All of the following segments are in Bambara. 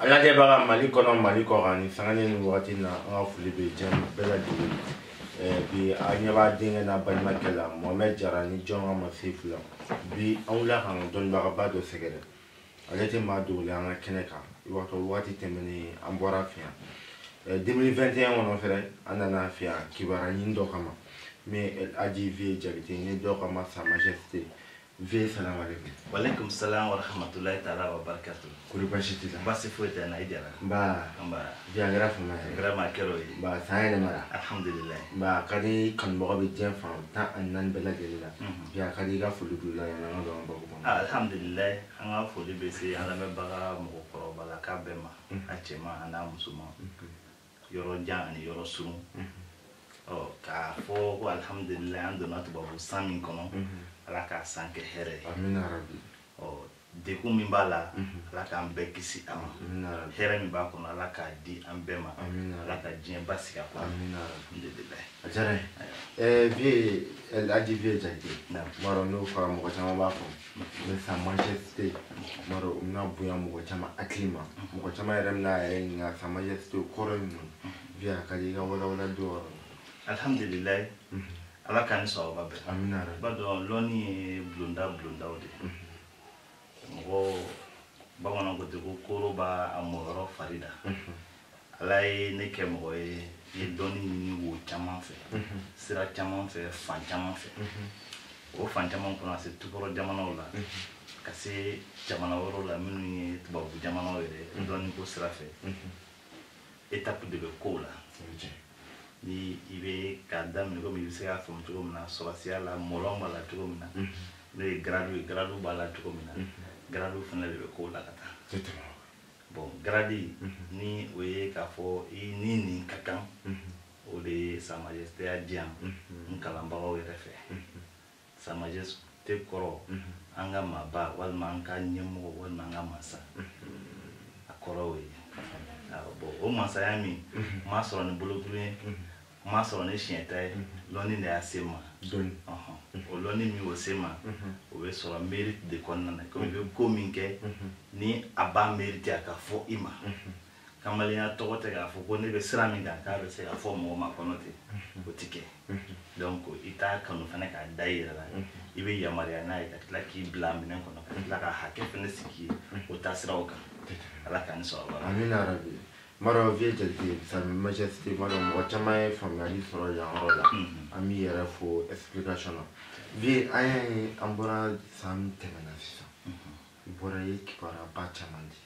Ana de baga mali kono mali ko gani sangane ni wati na nga fuli be jam bela di bi anya ba dinga na ban makela Mohamed Jarani jonga masifla bi awla kan don baga ba do segere alete ma do le anga keneka iwato wati temeni ambora fia 2021 on fere anana fia kibara nyindo kama mais el adv jagite ni do kama sa majesté vie salam alaikum. Walaikum salam wa rahmatullahi ta'ala wa barakatuh. Kuri bashiti la. Basi fuete na idara. Ba. Via grafa ma. Grama kero yi. Ba sayene mara. Alhamdulillah. Ba kadi kan mo be jen fa ta annan bela gelila. Via kadi ga fulu dula na do ba ko. Alhamdulillah. Anga fulu be se ala me baga mo ko bala ka bema. Achema ana musuma. Yoro jan ani yoro sunu. Oh ka fo ko alhamdulillah ando not babu samin kono. Ala ka sanke here. Amin arabi. Oh deku min bala ala ka ambe kisi ama. Amin arabi. Here mi ba kono ala ka di ambema. Amin arabi. Ala ka jien basi ka ko. Amin arabi. Alhamdulillah. Ajare. Vie el adv jagite. Maro no fa mo chama ba ko. Me sa majesté. Maro na buya mo chama aklima. Mo chama remna nga sa majesté ko ro ni. Via kadi ga wala do. Alhamdulillah. Ala kan so babe. Amin arabi. Bado loni blunda ode. Ngo bangana ko de ko ba amoro farida. Ala ne ke mo ye doni ni wo chama fe. Sira chama fe fan chama fe. O fan chama ko na se tukoro jamana la. Kasi jamana woro la minu ni tubabu jamana wele doni ko sira fe. Étape de ko la. Ni ibe kadam ni ko mi se afum to na sobasia la molomba la to na ne gradu bala to na gradu fana le ko la kata bon gradi ni we ka fo ni kakan o de sa majesté adiam nkalamba wa refe sa majesté koro anga maba wal manka nyemo wal manga masa akoro we bo o masa yami ma so ni bulubulu ma so ne shienta loni ne asema Don. o loni mi o sema o be so mérite de konna na ko be ko minke ni aba mérite aka fo ima kamali na to te ga fo ko ne be sira mi ga ka be se ga fo mo ma kono te o tike donc ita kanu fana ka daira la ibe ya mariana ita la ki blam ne kono la ka hake fene siki o tasira o ka ala kan so ba Amin arabi. Maro vie jagite sa majesté maro mo chama e family soro ya rola. Ami yara fo explication. Vie ay ambora sam temena sisa. Bora ye kipara ba chamandi.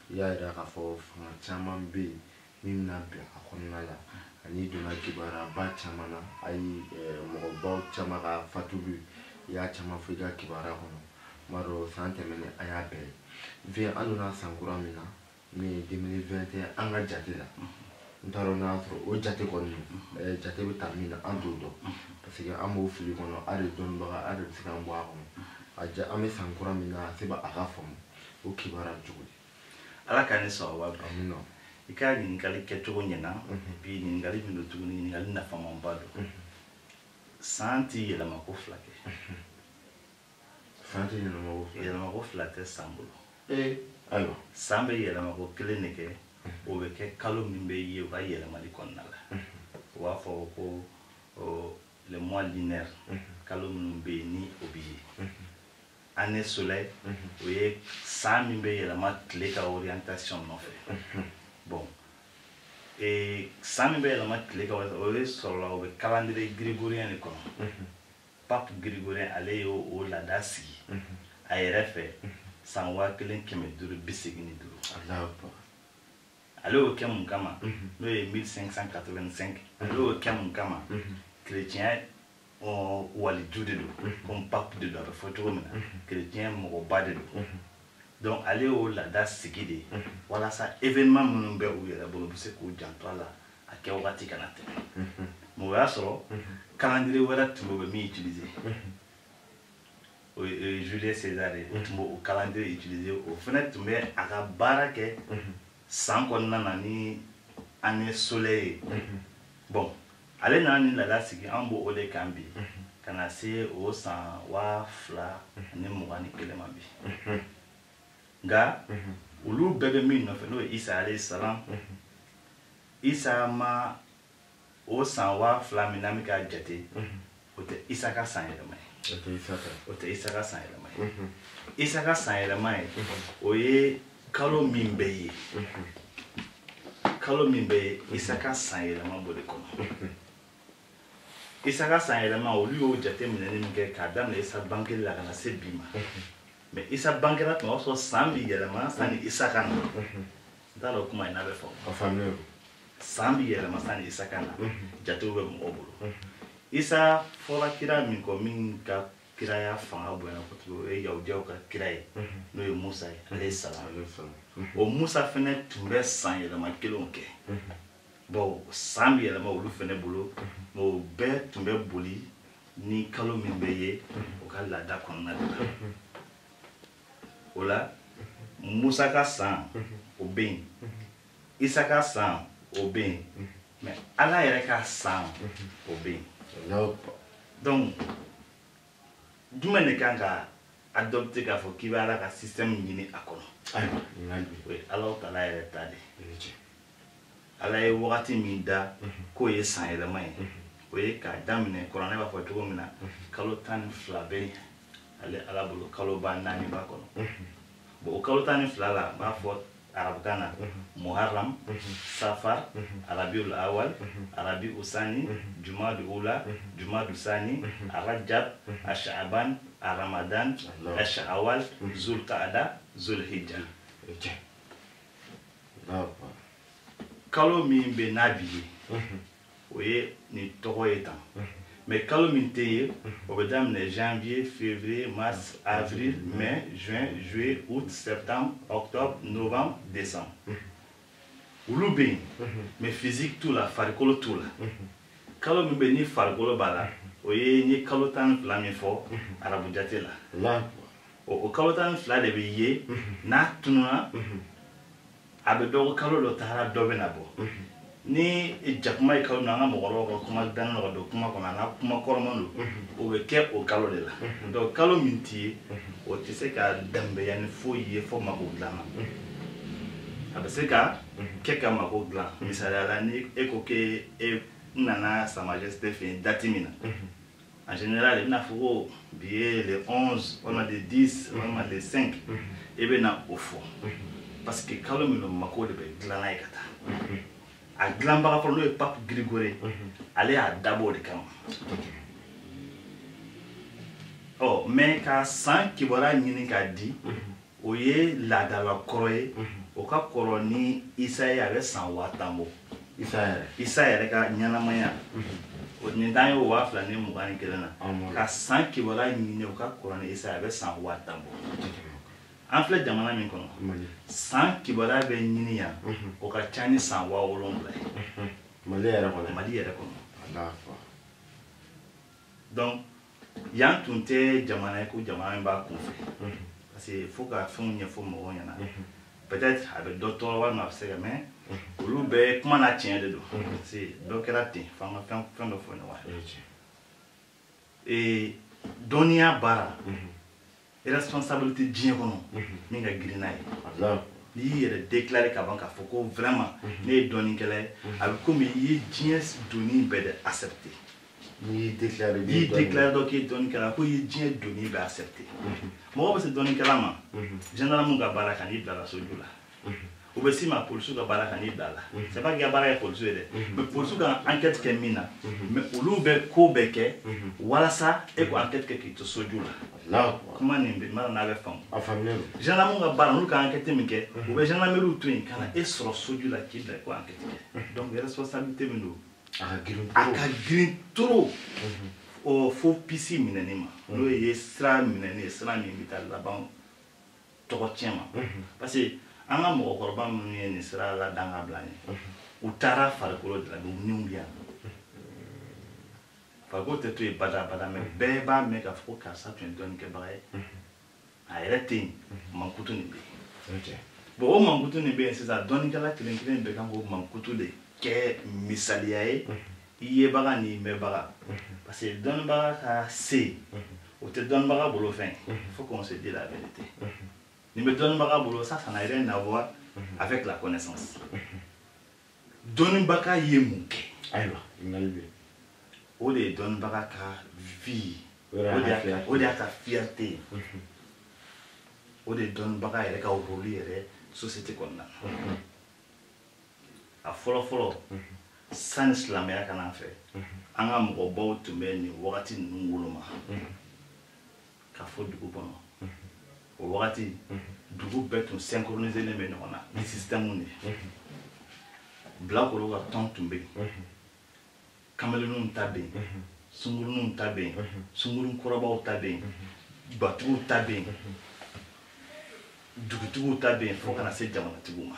Ya ira ka fo fama chamambe mimna be akonna la. Ani dona kibara ba chamana ay mo ba chama ka fatubi ya chama figa kibara kono. Maro santemene ayabe. Vie anuna sankura mina. Mais 2021 anga jate la ntaro na afro o jate konni jate be tamina andodo parce que amo fili kono are don baga are sika mbo akono aja ame sankura mina seba agafom o kibara jugudi ala kan so wa amino ikani ngali keto nyena bi ngali mindo tuguni ngali na fama mbado santi yela makoflake santi yela makoflate sambulo ayo sambe yela mako clinique o be ke kalo mimbe yi wa yela mali konna la wa fo ko le mois lunaire kalo mimbe ni obi année soleil o ye sa mimbe yela ma clé orientation no fe bon et sa mimbe yela ma clé o ye solo o be calendrier grégorien ko pape grégorien ale o la dasi ARF san wa kelen keme duru bisigini duru Allah akbar allo kem kama no ye 1585 allo kem kama chrétien o wali jude do comme pape de do photo mina chrétien mo ba de do donc aller au la da sigide wala sa événement mun be o yera bo se ko janto ala ake wakati kanate mo ya so calendrier wala tumo be mi utiliser Julius César au calendrier utilisé au fenêtre mais à la barake sans qu'on a ni année soleil bon allez nani la sigi ambo ole kambi kana se o san wa fla ni mugani kele mambi nga olu bɛɛ bɛ min nɔfɛ n'o ye Isa alayhi salam Isa ma o san 2000 min na mi ka jate o tɛ Isa ka san yɛlɛma ye o tɛ Isa ka san yɛlɛma ye Isa ka san yɛlɛma ye o ye kalo min bɛ ye Isa ka san yɛlɛma b'o de kɔnɔ Isa ka san yɛlɛma olu y'o jate minɛni min kɛ k'a daminɛ Isa bangeli la ka na se bi ma mais Isa bangera tuma o sɔrɔ san bi yɛlɛma sanni Isa ka na n t'a dɔn kuma in n'a bɛ faamu san bi yɛlɛma sanni Isa ka na jatew bɛ mɔgɔw bolo Isa fɔra kira min kɔ min ka kiraya fanga bonyana kojugu o ye yahudiyaw ka kira ye n'o ye Musa ye alayhi salam o Musa fɛnɛ tun bɛ san yɛlɛma kelenw kɛ bon san bi yɛlɛma olu fɛnɛ bolo mais o bɛɛ tun bɛ boli ni kalo min bɛ ye o ka laada kɔnɔna de la o la Musa ka san o bɛ yen Isa ka san o bɛ yen mais Ala yɛrɛ ka san o bɛ yen donc jumɛn de kan ka adopter k'a fɔ k'i bɛ Ala ka système ɲini a kɔnɔ o ye Alahu Taala yɛrɛ ta de Ala ye wagati min da k'o ye san yɛlɛma ye o ye k'a daminɛ kuranɛ b'a fɔ cogo min na kalo 12 bɛ ale Ala bolo kalo ba 4 b'a kɔnɔ bon o kalo 12 la b'a fɔ arabukan na Muharram Safar Rabiul Awal Rabiul Sani Jumadul Ula Jumadul Sani Rajab Sha'ban Ramadan Shawwal Zulqa'ada Zulhijja kalo min bɛ n'a bi ye o ye ni tɔgɔ ye tan mais kalo min tɛ ye o bɛ daminɛ janvier février mars avril mai juin juillet août septembre octobre novembre décembre olu bɛ yen mais physique t'u la farikolo t'u la kalo min bɛ ni farikolo b'a la o ye n ye kalo 12 min fɔ arabu jate la o kalo 12 de bɛ ye n'a tununa a bɛ dɔgɔ kalo dɔ taara dɔ bɛ na bɔ ni jakuma ye kalo na an ka mɔgɔkɔrɔbaw ka kuma dannen ka don kuma kɔnɔ a n'a kuma kɔrɔman don o bɛ kɛ o kalo de la donc kalo min t'i ye o tɛ se ka danbeya ni foyi ye fo mako dilan na a bɛ se ka kɛ ka mako dilan misaliya la ni e ko k'e nana Sa Majesté fɛ yen date min na en général i bɛna fɔ ko bi ye le 11 walima le 10 walima le 5 i bɛ na o fɔ parce que kalo min mako de bɛ dilan n'a ye ka taa a dilanbaga fɔlɔ n'o ye Pape Grigore ale y'a dabɔ o de kama mais ka san kibaruya ɲini k'a di o ye laadala kɔrɔ ye o ka kɔrɔ ni Isa ye a bɛ san 1000 bɔ Isa yɛrɛ ka ɲɛnamaya nin dan ye 2021 na ka san kibaruya ɲini o ka kɔrɔ ni Isa ye a bɛ san 1000 bɔ an filɛ jamana min kɔnɔ san kibaruya bɛ ɲini yan o ka ca ni san 7000 ye Mali yɛrɛ kɔnɔ donc yan tun tɛ jamana ye ko jamana min b'a kun fɛ parce que fo ka fɛnw ɲɛfɔ mɔgɔw ɲɛna peut-être a bɛ dɔ tɔɔrɔ walima a bɛ se ka mais olu bɛɛ kuma n'a tiɲɛ de don parce que dɔ kɛra ten f'an ka fɛn dɔ fɔ ɲɔgɔn ye dɔnniya baara responsabilité diɲɛ kɔnɔ min ka girin n'a ye n'i y'i yɛrɛ déclarer ka ban k'a fɔ ko vraiment ne ye dɔnnikɛla ye a bɛ komi i ye diɲɛ donni bɛɛ de accepter n'i y'i déclarer dɔ k'i ye dɔnnikɛla ko i ye diɲɛ donni bɛɛ accepter mɔgɔ bɛ se dɔnnikɛla ma gendarme ka baara ka n'i bila soju la o bɛ s'i ma polisiw ka baara ka n'i bila la c'est pas k'i ka baara kɛ polisiw ye dɛ mais polisiw ka enquête kɛ min na mais olu bɛ ko bɛɛ kɛ walasa e ko enquête kɛ k'i to soju la kuma nin bɛ mana n'a bɛ faamu gendarme ka baara n'olu ka enquête min kɛ u bɛ gendarmerie to yen ka na e sɔrɔ soju la k'i bila ko enquête kɛ donc responsabilité min don a ka girin trop fo pisi minɛni ma n'o ye sira minɛni ye sira min bɛ taa laban tɔgɔ tiɲɛ ma parce que an ka mɔgɔkɔrɔba minnu ye nin sira ladan ka bila an ye u taara farikolo de la u niw bɛ yan farikolo tɛ to yen badabada mais bɛɛ b'a mɛn k'a fɔ ko karisa tun ye dɔnnikɛbaga ye a yɛrɛ tɛ yen mankutu nin bɛ yen bon o mankutu nin bɛ yen sisan dɔnnikɛla kelen kelen bɛɛ kan k'o mankutu de kɛ misaliya ye i yebaga ni mɛnbaga parce que dɔnnibaga ka se o tɛ dɔnnibaga bolo fɛn faut qu'on se dise la vérité Ni bɛ dɔnnibaga bolo ça n'a rien à voir avec la connaissance. Dɔnnibaga ye mun kɛ? Ayiwa, ɲininkali bɛ yen. O de ye dɔnnibaga ka vie, o de y'a ka fierté. O de ye dɔnnibaga yɛrɛ ka rôle yɛrɛ société kɔnɔna na. A fɔlɔ fɔlɔ sani silamɛya ka na fɛ, an ka mɔgɔbaw tun bɛ nin wagati ninnu woloma ka fɔ dugu kɔnɔ. O wagati dugu bɛɛ tun synchronisé bɛ ɲɔgɔn na ni système de ye. Bilakoro ka tɔn tun bɛ yen, kamalenninw ta bɛ yen, sunguruninw ta bɛ yen, sungurin kɔrɔbaw ta bɛ yen, batigiw ta bɛ yen, dugutigiw ta bɛ yen fo kana se jamanatigiw ma.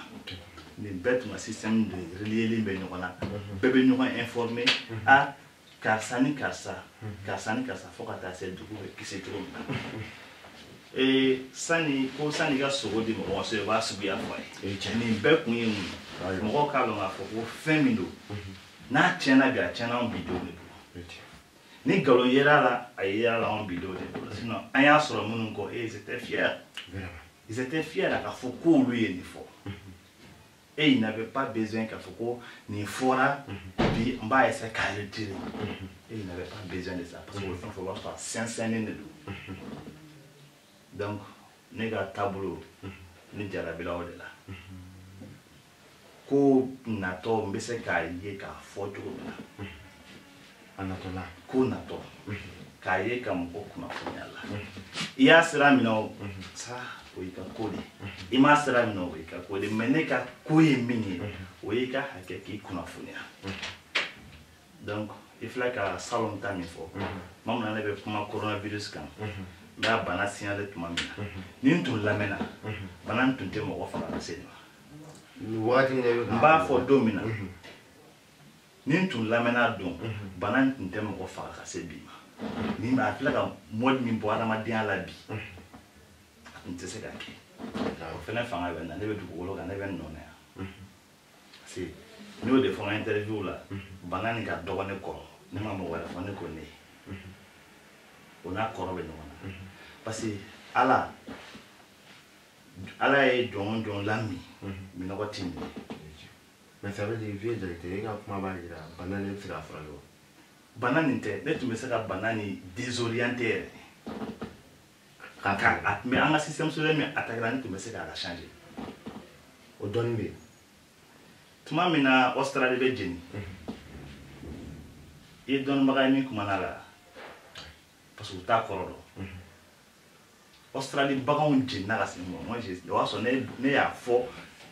Nin bɛɛ tun ka système de relier bɛ ɲɔgɔn na, bɛɛ bɛ ɲɔgɔn informer a karisa ni karisa fo ka taa se dugu bɛ kisi cogo min na. Sani ka sogo di mɔgɔ ma so i b'a suguya fɔ a ye. Nin bɛɛ kun ye mun ye? Mɔgɔw k'a dɔn k'a fɔ ko fɛn min don n'a tiɲɛna bi a tiɲɛna anw bidenw de bolo. Ni nkalon yera la a yera la anw bidenw de bolo. Sinon an y'a sɔrɔ minnu kɔ ils étaient fiers. Ils étaient fiers k'a fɔ k'olu ye nin fɔ. Et ils n'avaient pas besoin k'a fɔ ko nin fɔra bi n b'a essayer k'a retirer. Et ils n'avaient pas besoin de ça parce que o fɛn fɛn b'a sɔrɔ a sinsɛnnen de don. Donc ne ka taabolo ne jarabila o de la. Ko natɔ n bɛ se k'a ye k'a fɔ cogo min na. A natɔla. Ko natɔ k'a ye ka mɔgɔ kunnafoniya la. I y'a sira minɛ o sa o y'i ka ko de ye. I m'a sira minɛ o y'i ka ko de ye. Mais ne ka ko ye min ye o y'i ka hakɛ k'i kunnafoniya. Donc il filɛ ka salon ta min fɔ. Maa min na ne bɛ kuma coronavirus kan. N b'a bana signalé tuma min na. Ni n tun lamɛnna bana in tun tɛ mɔgɔ faga ka se nin ma. Wagati min n b'a fɔ don min na ni n tun lamɛnna don bana in tun tɛ mɔgɔ faga ka se bi ma. Ni a filɛ ka mɔdi min bɔ adamadenya la bi a tun tɛ se ka kɛ. O fɛnɛ fanga bɛ n na ne bɛ dugukolo kan ne bɛ n nɔ na yan. Parce que n y'o de fɔ n ka interview la bana nin ka dɔgɔ ne kɔrɔ ne ma mɔgɔ wɛrɛ fɔ ne ko ne ye. O n'a kɔrɔ bɛ ɲɔgɔn na. Parce que Ala ye jɔn o jɔn lami minɔgɔ t'i minɛ. Mais ça veut dire vieux directeur i ka kuma b'a jira bana nin bɛ se k'a furakɛ wa? Bana nin tɛ ne tun bɛ se ka bana nin désorienter yɛrɛ. A tun bɛ an ka système solaire min attaqué la ne tun bɛ se k'a changer. O dɔnni bɛ yen. Tuma min na Australie bɛ jeni i ye dɔnnibaga ye min kumana la parce que u t'a kɔrɔ dɔn. Australie baganw jenina ka se ma. Moi o y'a sɔrɔ ne y'a fɔ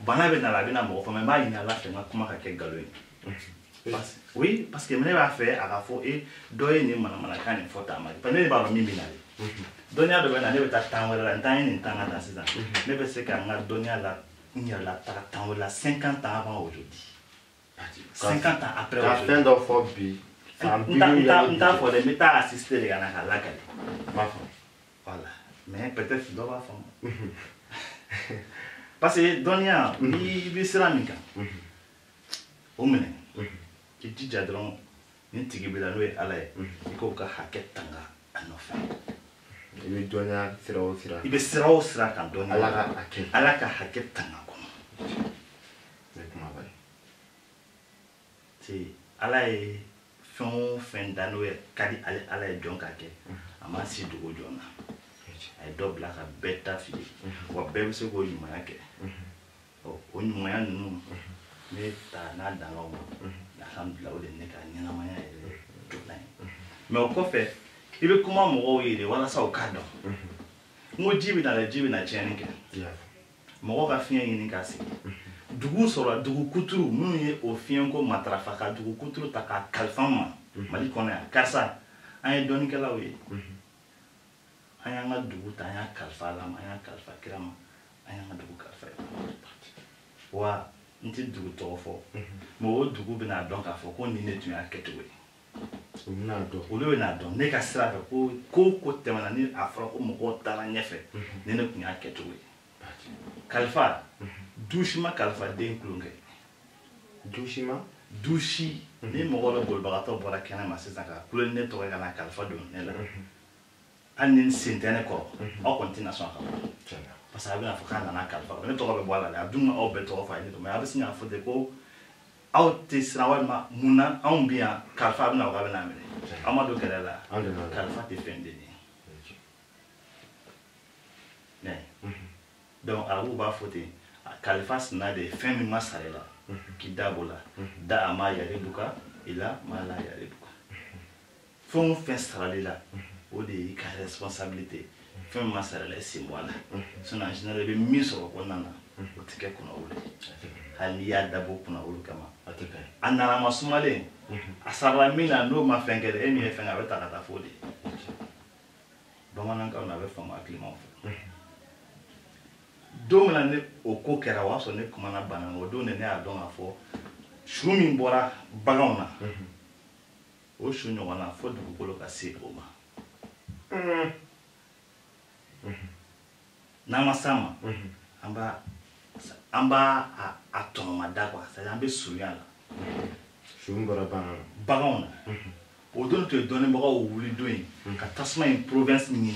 bana bɛ na la a bɛ na mɔgɔ fɔ mais n b'a ɲini Ala fɛ n ka kuma ka kɛ nkalon ye. Oui parce que ne b'a fɛ a ka fɔ dɔ ye nin manamanakan nin fɔ tan ma parce que ne b'a dɔn min bɛ na de. Dɔnniya dɔ bɛ na ne bɛ taa tan wɛrɛ la n t'an ye nin tan ka taa sisan ne bɛ se ka n ka dɔnniya la n yɛrɛ la taga tan wɛrɛ la 50 ans avant aujourd'hui. 50 ans après aujourd'hui. Ka fɛn dɔ fɔ bi. N t'a fɔ dɛ n bɛ taa assister de ka na k'a lakale. M'a fɔ. Voilà mais peut-être dɔ b'a faamu. Parce que dɔnniya n'i bɛ sira min kan o minɛ k'i jija dɔrɔn ni tigi bɛ la n'o ye Ala ye i k'o ka hakɛ tanga a nɔfɛ. I bɛ dɔnniya sira o sira. I bɛ sira o sira kan dɔnniya. Ala ka hakɛ tanga kɔnɔ. Ne kuma b'a ye. C'est Ala ye fɛn o fɛn da n'o ye ka di Ala ye jɔn k'a kɛ a ma si dogo jɔn na. A ye dɔ bila ka bɛɛ ta fili wa bɛɛ bɛ se k'o ɲumanya kɛ. O ɲumanya ninnu ne ta n'a dangaw ma alhamdulilah o de ne ka ɲɛnamaya yɛrɛ jɔna ye. Mais o kɔfɛ i bɛ kuma mɔgɔw ye de walasa u k'a dɔn. N ko ji bɛ na dɛ ji bɛ na tiɲɛni kɛ. Mɔgɔw ka fiɲɛ ɲini k'a sigi. Dugu sɔrɔ dugu kuturu minnu ye o fiɲɛko matarafa ka dugu kuturu ta k'a kalifa n ma Mali kɔnɔ yan karisa an ye dɔnnikɛlaw ye. An y'an ka dugu ta an y'a kalifa Ala ma an y'a kalifa kira ma an y'an ka dugu kalifa wa n tɛ dugu tɔgɔ fɔ mais o dugu bɛna dɔn k'a fɔ ko nin de tun y'a kɛcogo ye. Olu bɛna dɔn ne ka sira fɛ ko ko tɛmɛna ni a fɔra ko mɔgɔw taara ɲɛfɛ ni ne tun y'a kɛcogo ye. Kalifa dusi ma kalifa den tulonkɛ. Dusi ma? Dusi ni mɔgɔ dɔ bolibagatɔ bɔra kɛnɛ ma sisan ka kulo ne tɔgɔ ka na kalifa don ne la. Hali ni sen tɛ ne kɔrɔ aw kɔni tɛna sɔn a ka bɔ. parce que a bɛna fɔ k'a nana kalifa ne tɔgɔ bɛ bɔ a la dɛ a dun aw bɛɛ tɔgɔ fɔ a ye mais a bɛ sin k'a fɔ ten ko aw tɛ siran walima mun na anw bɛ yan kalifa bɛna fɔ k'a bɛna minɛ aw ma don kɛlɛ la kalifa tɛ fɛn den ye donc arabu b'a fɔ ten kalifa sina de fɛn min ma sara i la k'i da b'o la da a ma yaribuka i la ma la yaribuka fɛn o fɛn sarali la o de y'i ka responsabilité fɛn min ma sara i la i sen bɔ a la sinon en général i bɛ min sɔrɔ kɔnɔna na o tɛ kɛ kunnawolo ye hali n'i y'a dabɔ kunnawolo kama a nana ma sumalen a sarala min na n'o ma fɛn kɛ dɛ e min ye fɛn kɛ a bɛ ta ka taa f'o de ye bamanankan na a bɛ faamu hakilimaw fɛ don min na ne o ko kɛra o y'a sɔrɔ ne kumana bana o don de ne y'a dɔn k'a fɔ su min bɔra baganw na o su ɲɔgɔn na fo dugukolo ka se o ma n'an ma s'a ma an b'a a tɔnɔma da quoi c'est à dire an bɛ surunya la su min bɔra baganw na o don tun ye dɔnnibagaw wuli don ye ka tasuma in province ɲini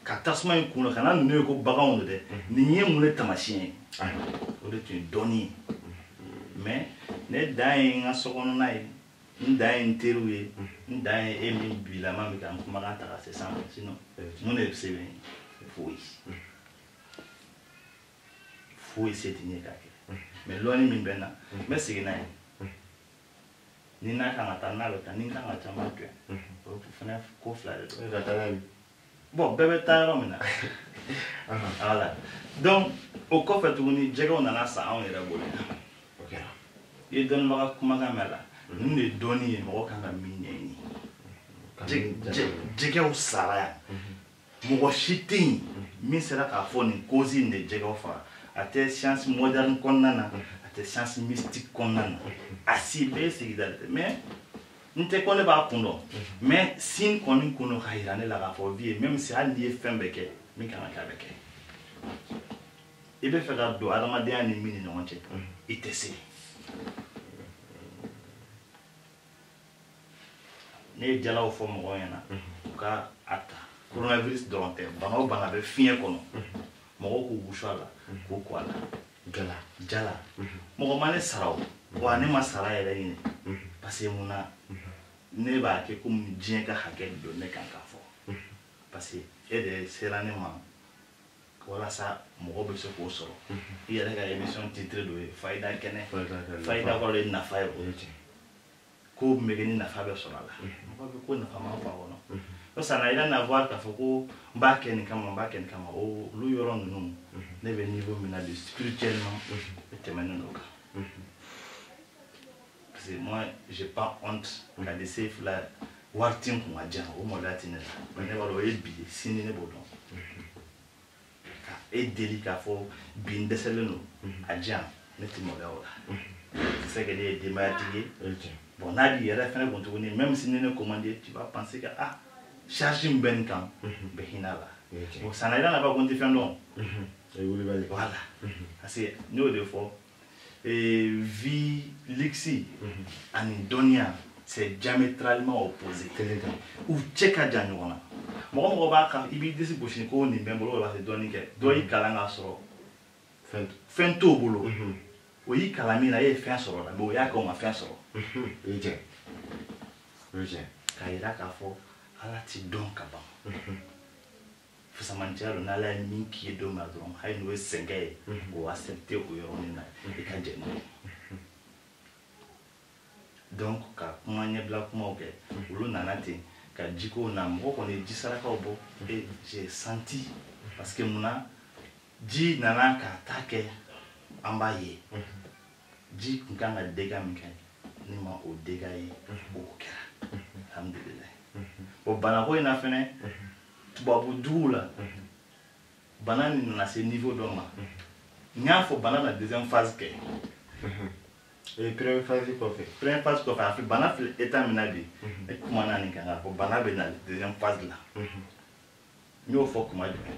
ka tasuma in kun na ka na ninnu ye ko baganw don dɛ nin ye mun de taamasiyɛn ye o de tun ye dɔnni ye mais ne dan ye n ka sokɔnɔna ye n dan ye n teriw ye n dan ye e min bilama min ka n kumakan ta ka se sanfɛ sinon mun de bɛ se bɛ foyi foyi se tɛ n ye k'a kɛ mais lɔnni min bɛ n na n bɛ segin n'a ye ni n'a kan ka taa n'a bɛ taa ni n kan ka taa n b'a to yan o fana ko fila de don bon bɛɛ bɛ taa yɔrɔ min na voilà donc o kɔfɛ tuguni jɛgɛw nana san anw yɛrɛ bolo yan i ye dɔnnibaga kumakan mɛn la ninnu de ye dɔnni ye mɔgɔ kan ka min ɲɛɲini jɛgɛw sara yan mɔgɔ si tɛ yen min sera k'a fɔ nin cause in de jɛgɛw faga a tɛ science moderne kɔnɔna na a tɛ science mystique kɔnɔna na a si bɛɛ ye sigida de tɛ mais n tɛ ko ne b'a kun dɔn mais sin kɔni kun don k'a yira ne la k'a fɔ vie même si hali n'i ye fɛn bɛɛ kɛ min kan ka kɛ a bɛ kɛ i bɛ fɛ ka don adamadenya ni min ni ɲɔgɔn cɛ i tɛ se ne ye jalaw fɔ mɔgɔw ɲɛna u ka a ta coronavirus dɔrɔn tɛ bana o bana bɛ fiɲɛ kɔnɔ mɔgɔw k'u wusu a la k'u ko a la jala mɔgɔ ma ne sara o wa ne ma sara yɛrɛ ɲini parce que mun na ne b'a kɛ komi diɲɛ ka hakɛ don ne kan k'a fɔ parce que e de sera ne ma walasa mɔgɔ bɛ se k'o sɔrɔ i yɛrɛ ka émission titre dɔ ye fayida kɛnɛ fayida kɔrɔ de ye nafa ye o ko min bɛ kɛ ni nafa bɛ sɔrɔ a la mɔgɔ bɛ ko nafa ma fa kɔnɔ o ça n'a rien à voir k'a fɔ ko n b'a kɛ nin kama n b'a kɛ nin kama olu yɔrɔ ninnu ne bɛ niveau min na de spirituellement ne tɛmɛnen n'o kan parce que moi j'ai pas honte ka dese fila wari ti n kun ka diyan o maloya ti ne la mais ne b'a dɔn o ye bi ye sini ne b'o dɔn ka e deli k'a fɔ bi n dɛsɛlen don a diyan ne ti maloya o la c'est que ne ye denbayatigi ye bon n'a b'i yɛrɛ fɛnɛ kun tuguni même si ne ne commandé tu vas penser que ah charge min bɛ nin kan bɛ hinɛ a la bon ça n'a rien à voir ko n tɛ fɛn dɔn voilà parce que ne y'o de fɔ vie luxe ani dɔnniya c'est diamétralement opposé u cɛ ka jan ɲɔgɔn na mɔgɔ mɔgɔ b'a kan i b'i disi gosi ko nin bɛ n bolo o b'a fɛ dɔnni kɛ dɔ y'i kalan k'a sɔrɔ fɛn t'o bolo o y'i kalan min na e ye fɛn sɔrɔ la mais o y'a kɛ o ma fɛn sɔrɔ k'a yira k'a fɔ ala ti dɔn ka ban fusamantiya don n'ala ye min k'i ye don min na dɔrɔn hali n'o ye sɛgɛn ye o accepter o yɔrɔnin na i ka jɛ n'o ye donc ka kuma ɲɛbila kumaw kɛ olu nana ten ka jikow na mɔgɔ kɔni ye ji sarakaw bɔ et j'ai senti parce que mun na ji nana ka taa kɛ an b'a ye ji kun kan ka dégâts min kɛ ne ma o dégâts ye o kɛra alhamdulilayi bon banako in na fɛnɛ tubabu duguw la bana nin nana se niveau dɔ ma n y'a fɔ bana na deuxième phase kɛ première phase kɔfɛ a fi bana filɛ état min na bi ne kumana nin kan k'a fɔ bana bɛ na deuxième phase la n y'o fɔ kuma jumɛn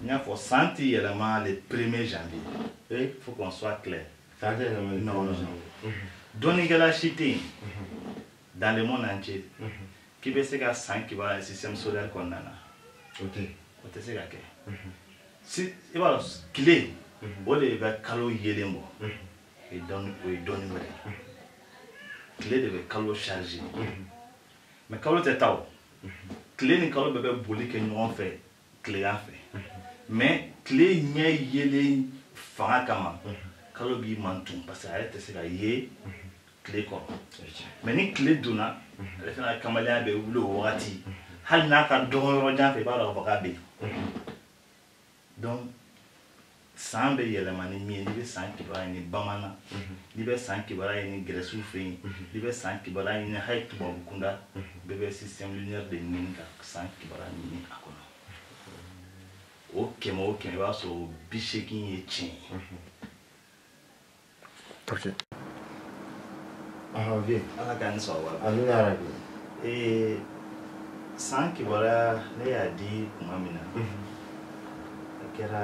n y'a fɔ san tɛ yɛlɛma le 1er janvier il faut qu'on soit clair non dɔnnikɛla si tɛ yen dans le monde entier k'i bɛ se ka san k'i b'a système solaire kɔnɔna na o tɛ se ka kɛ si i b'a dɔn tile o de bɛ kalo yelen bɔ o ye dɔɔni wɛrɛ tile de bɛ kalo charger mais kalo tɛ taa o tile ni kalo bɛɛ bɛ boli kɛ ɲɔgɔn fɛ tilegan fɛ mais tile ɲɛ yelen fanga kama kalo b'i mantun parce que a yɛrɛ tɛ se ka ye tile kɔrɔ mais ni tile donna ale fana kamalenya bɛ wuli o wagati hali n'a ka dɔgɔ yɔrɔ jan fɛ i b'a dɔn k'a fɔ k'a bɛ yen donc san bɛ yɛlɛma ni min ye n'i bɛ san kibaruya ɲini bamanan n'i bɛ san kibaruya ɲini gɛrɛsiw fɛ yen n'i bɛ san kibaruya ɲini hali tubabu kunda bɛɛ bɛ système lunaire de ɲini ka san kibaruya ɲini a kɔnɔ o kɛmɛ i b'a sɔrɔ 80 ye tiɲɛ ye. Ok. Bien. Ala ka ni sɔn wa. Amina rabi. San kibaruya ne y'a di tuma min na a kɛra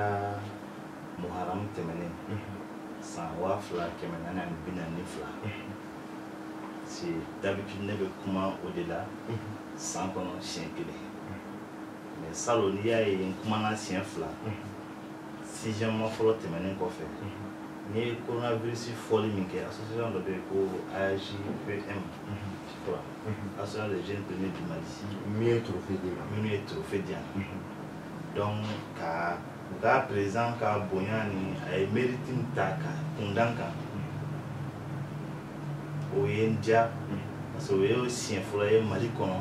muharam tɛmɛnen san 2442 si d'habitude ne bɛ kuma o de la san kɔnɔ siɲɛ kelen mais salon n'i y'a ye n kumana siɲɛ 2 6e mois fɔlɔ tɛmɛnen kɔfɛ n ye coronavirus fɔli min kɛ association dɔ bɛ yen ko AJPM association des jeunes premiers du Mali min ye trophée di yan donc ka u ka président ka bonya ni a ye mérite min ta ka kundan kan o ye n diya parce que o ye siɲɛ fɔlɔ ye Mali kɔnɔ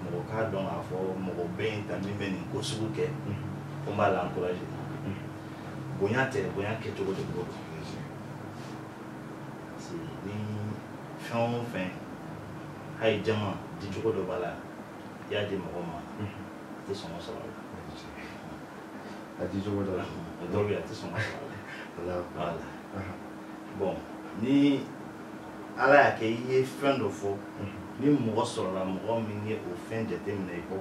mɔgɔ k'a dɔn k'a fɔ mɔgɔ bɛ yen ta min bɛ nin ko sugu kɛ ko n b'a l'encourager bonya tɛ bonya kɛcogo de b'o dɔn parce que ni fɛn o fɛn hali jama dicogo dɔ b'a la i y'a di mɔgɔ ma a tɛ sɔn ka sɔrɔ a la. A dicogo dɔ la. Dɔw bɛ yen a tɛ sɔn ka sɔrɔ a la. Voilà. Bon ni ala y'a kɛ i ye fɛn dɔ fɔ ni mɔgɔ sɔrɔla mɔgɔ min ye o fɛn jateminɛ i kɔ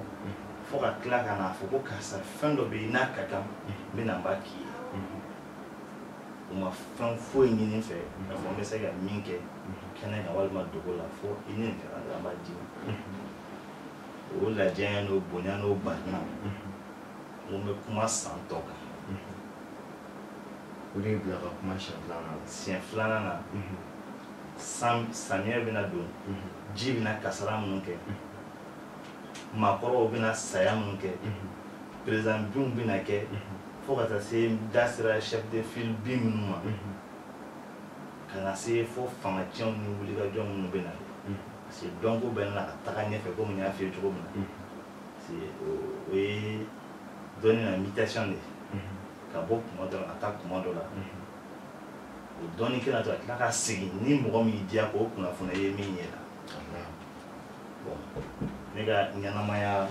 fo ka tila ka n'a fɔ ko karisa fɛn dɔ bɛ yen n'a ka kan n bɛ na n b'a k'i ye. O ma fɛn foyi ɲini n fɛ k'a fɔ n bɛ se ka min kɛ kɛnɛ kan walima dogo la fo i ni nin kɛra dɔrɔn an b'a d'i ma. O lajɛ n'o bonya n'o barika n ko n bɛ kuma san tɔ kan. O de ye bila ka kuma siɲɛ 2nan na samiyɛ bɛna don ji bɛna kasara minnu kɛ maakɔrɔw bɛna saya minnu kɛ président binw bɛna kɛ fo ka taa se da sera chef de file bin minnu ma ka na se fo fangacɛnw ni wulikajɔ minnu bɛ na parce que dɔnko bɛ na ka taga ɲɛfɛ komi n y'a f'i ye cogo min na parce que o ye dɔnni na mutation de ka bɔ kuma dɔ la ka taa kuma dɔ la o dɔnni kɛra to a tila ka segin ni mɔgɔ min y'i diya k'o kunnafoni ye min ye la bon ne ka ɲɛnamaya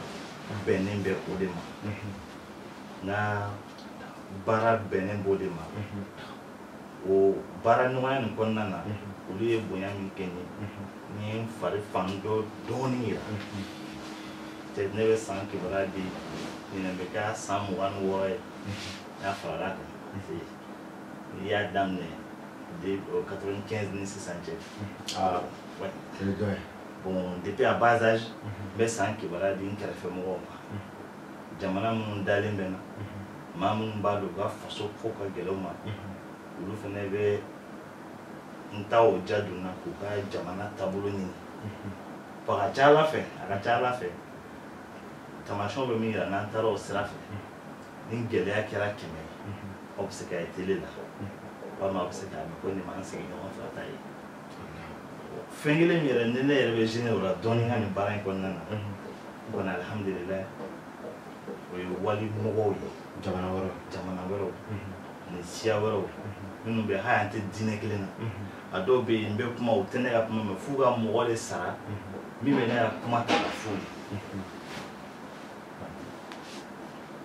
bɛnnen bɛ o de ma n ka baara bɛnnen b'o de ma o baara ɲɔgɔnya nin kɔnɔna na olu ye bonya min kɛ n ye n fari fan dɔ dɔɔnin yira peut-être ne bɛ san kibaruya di ɲinɛ bɛ kɛ san 26 ye n y'a farala kan n'i y'a daminɛ de 95 ni sisan cɛ bon depuis à bas âge n bɛ san kibaruya di n kɛrɛfɛmɔgɔw ma jamana minnu dalen bɛ na maa minnu b'a dɔn u ka faso ko ka gɛlɛn u ma olu fana bɛ n ta o ja don na k'u ka jamana taabolo ɲini a ka ca ala fɛ tamasiyɛnw bɛ min yira n'an taara o sira fɛ ni gɛlɛya kɛra 100 ye aw bɛ se ka ye tele la walima aw bɛ se k'a mɛn ko nin m'an sigi ɲɔgɔn fɛ a ta ye fɛn kelen min yɛrɛ ni ne yɛrɛ bɛ gêné o la dɔɔnin ka nin baara in kɔnɔna na n kɔni alihamudulilayi o ye walimɔgɔw ye jamana wɛrɛw ani siya wɛrɛw minnu bɛ hali an tɛ diinɛ kelen na a dɔw bɛ yen n bɛ kuma u tɛ ne ka kuma mɛn f'u ka mɔgɔ de sara min bɛ ne ka kuma ta ka f'u ye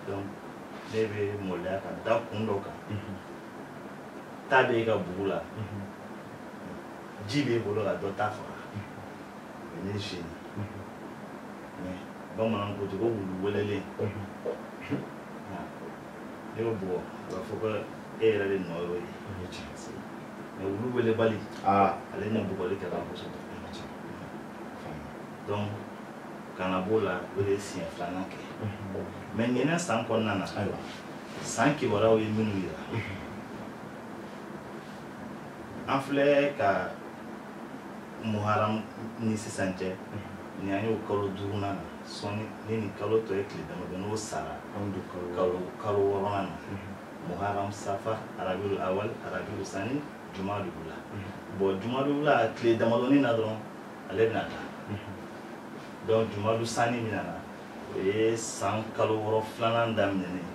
donc ne bɛ maloya ka da kun dɔ kan ta bɛ e ka bugu la ji b'e bolo ka dɔ ta faga o ye ne gêné mais bamananw ko ten ko wulu welelen ne bɛ bugɔ a b'a fɔ ko e yɛrɛ de nɔ y'o ye mais wulu welebali ale ni bugɔli kɛra kosɛbɛ donc kana b'o la o de ye siɲɛ 2nan kɛ mais ɲinɛ san kɔnɔna na san kibaruyaw ye minnu yira an filɛ ka muharam ni sisan cɛ ni an y'o kalo 5nan na sɔnni ni nin kalo tɔ ye tile damadɔ n'o sara kalo 6nan na muharam safar rabiul awal rabiul sani jumadul ula bon jumadul ula tile damadɔnin na dɔrɔn ale bɛna taa donc jumadul sani min nana o ye san kalo 6 filanan daminɛnen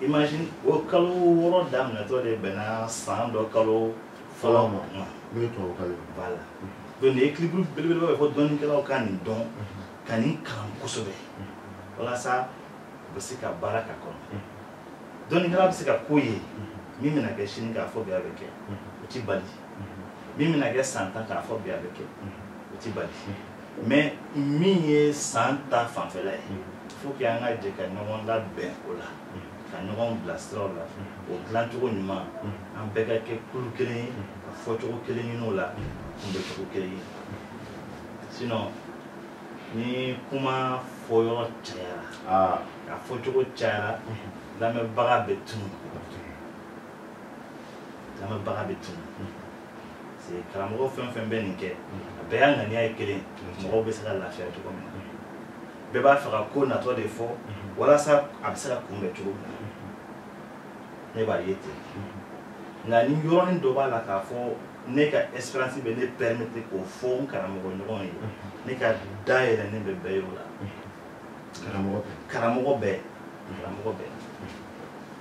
imagine o kalo 6 daminɛtɔ de bɛnna san dɔ kalo fɔlɔ ma voilà donc nin équilibre belebeleba bɛ fɔ dɔnnikɛlaw ka nin dɔn ka nin kalan kosɛbɛ walasa u bɛ se ka baara k'a kɔnɔ dɔnnikɛla bɛ se ka ko ye min bɛna kɛ sini k'a fɔ bi a bɛ kɛ o ti bali min bɛna kɛ san 10 k'a fɔ bi a bɛ kɛ o ti bali mais min ye san ta fanfɛla ye faut que an ka jɛ ka ɲɔgɔn labɛn o la ka ɲɔgɔn bilasira o la o dilancogo ɲuman an bɛɛ ka kɛ kulu kelen ye ka fɔcogo kelen ɲini o la kunbɛcogo kelen ye sinon ni kuma fɔyɔrɔ cayara ka fɔcogo cayara lamɛnbaga bɛ tunu c'est karamɔgɔ fɛn fɛn bɛ nin kɛ a bɛɛ y'a ŋaniya ye kelen mɔgɔw bɛ se ka lafiya cogo min na bɛɛ b'a fɛ ka ko natɔ de fɔ walasa a bɛ se ka kunbɛn cogo min na ne b'a ye ten nka ni yɔrɔnin dɔ b'a la k'a fɔ ne ka espérance bɛ ne permettre k'o fɔ n karamɔgɔ ɲɔgɔn ye ne ka dayɛlɛnnen bɛ bɛɛ ye o la karamɔgɔ bɛɛ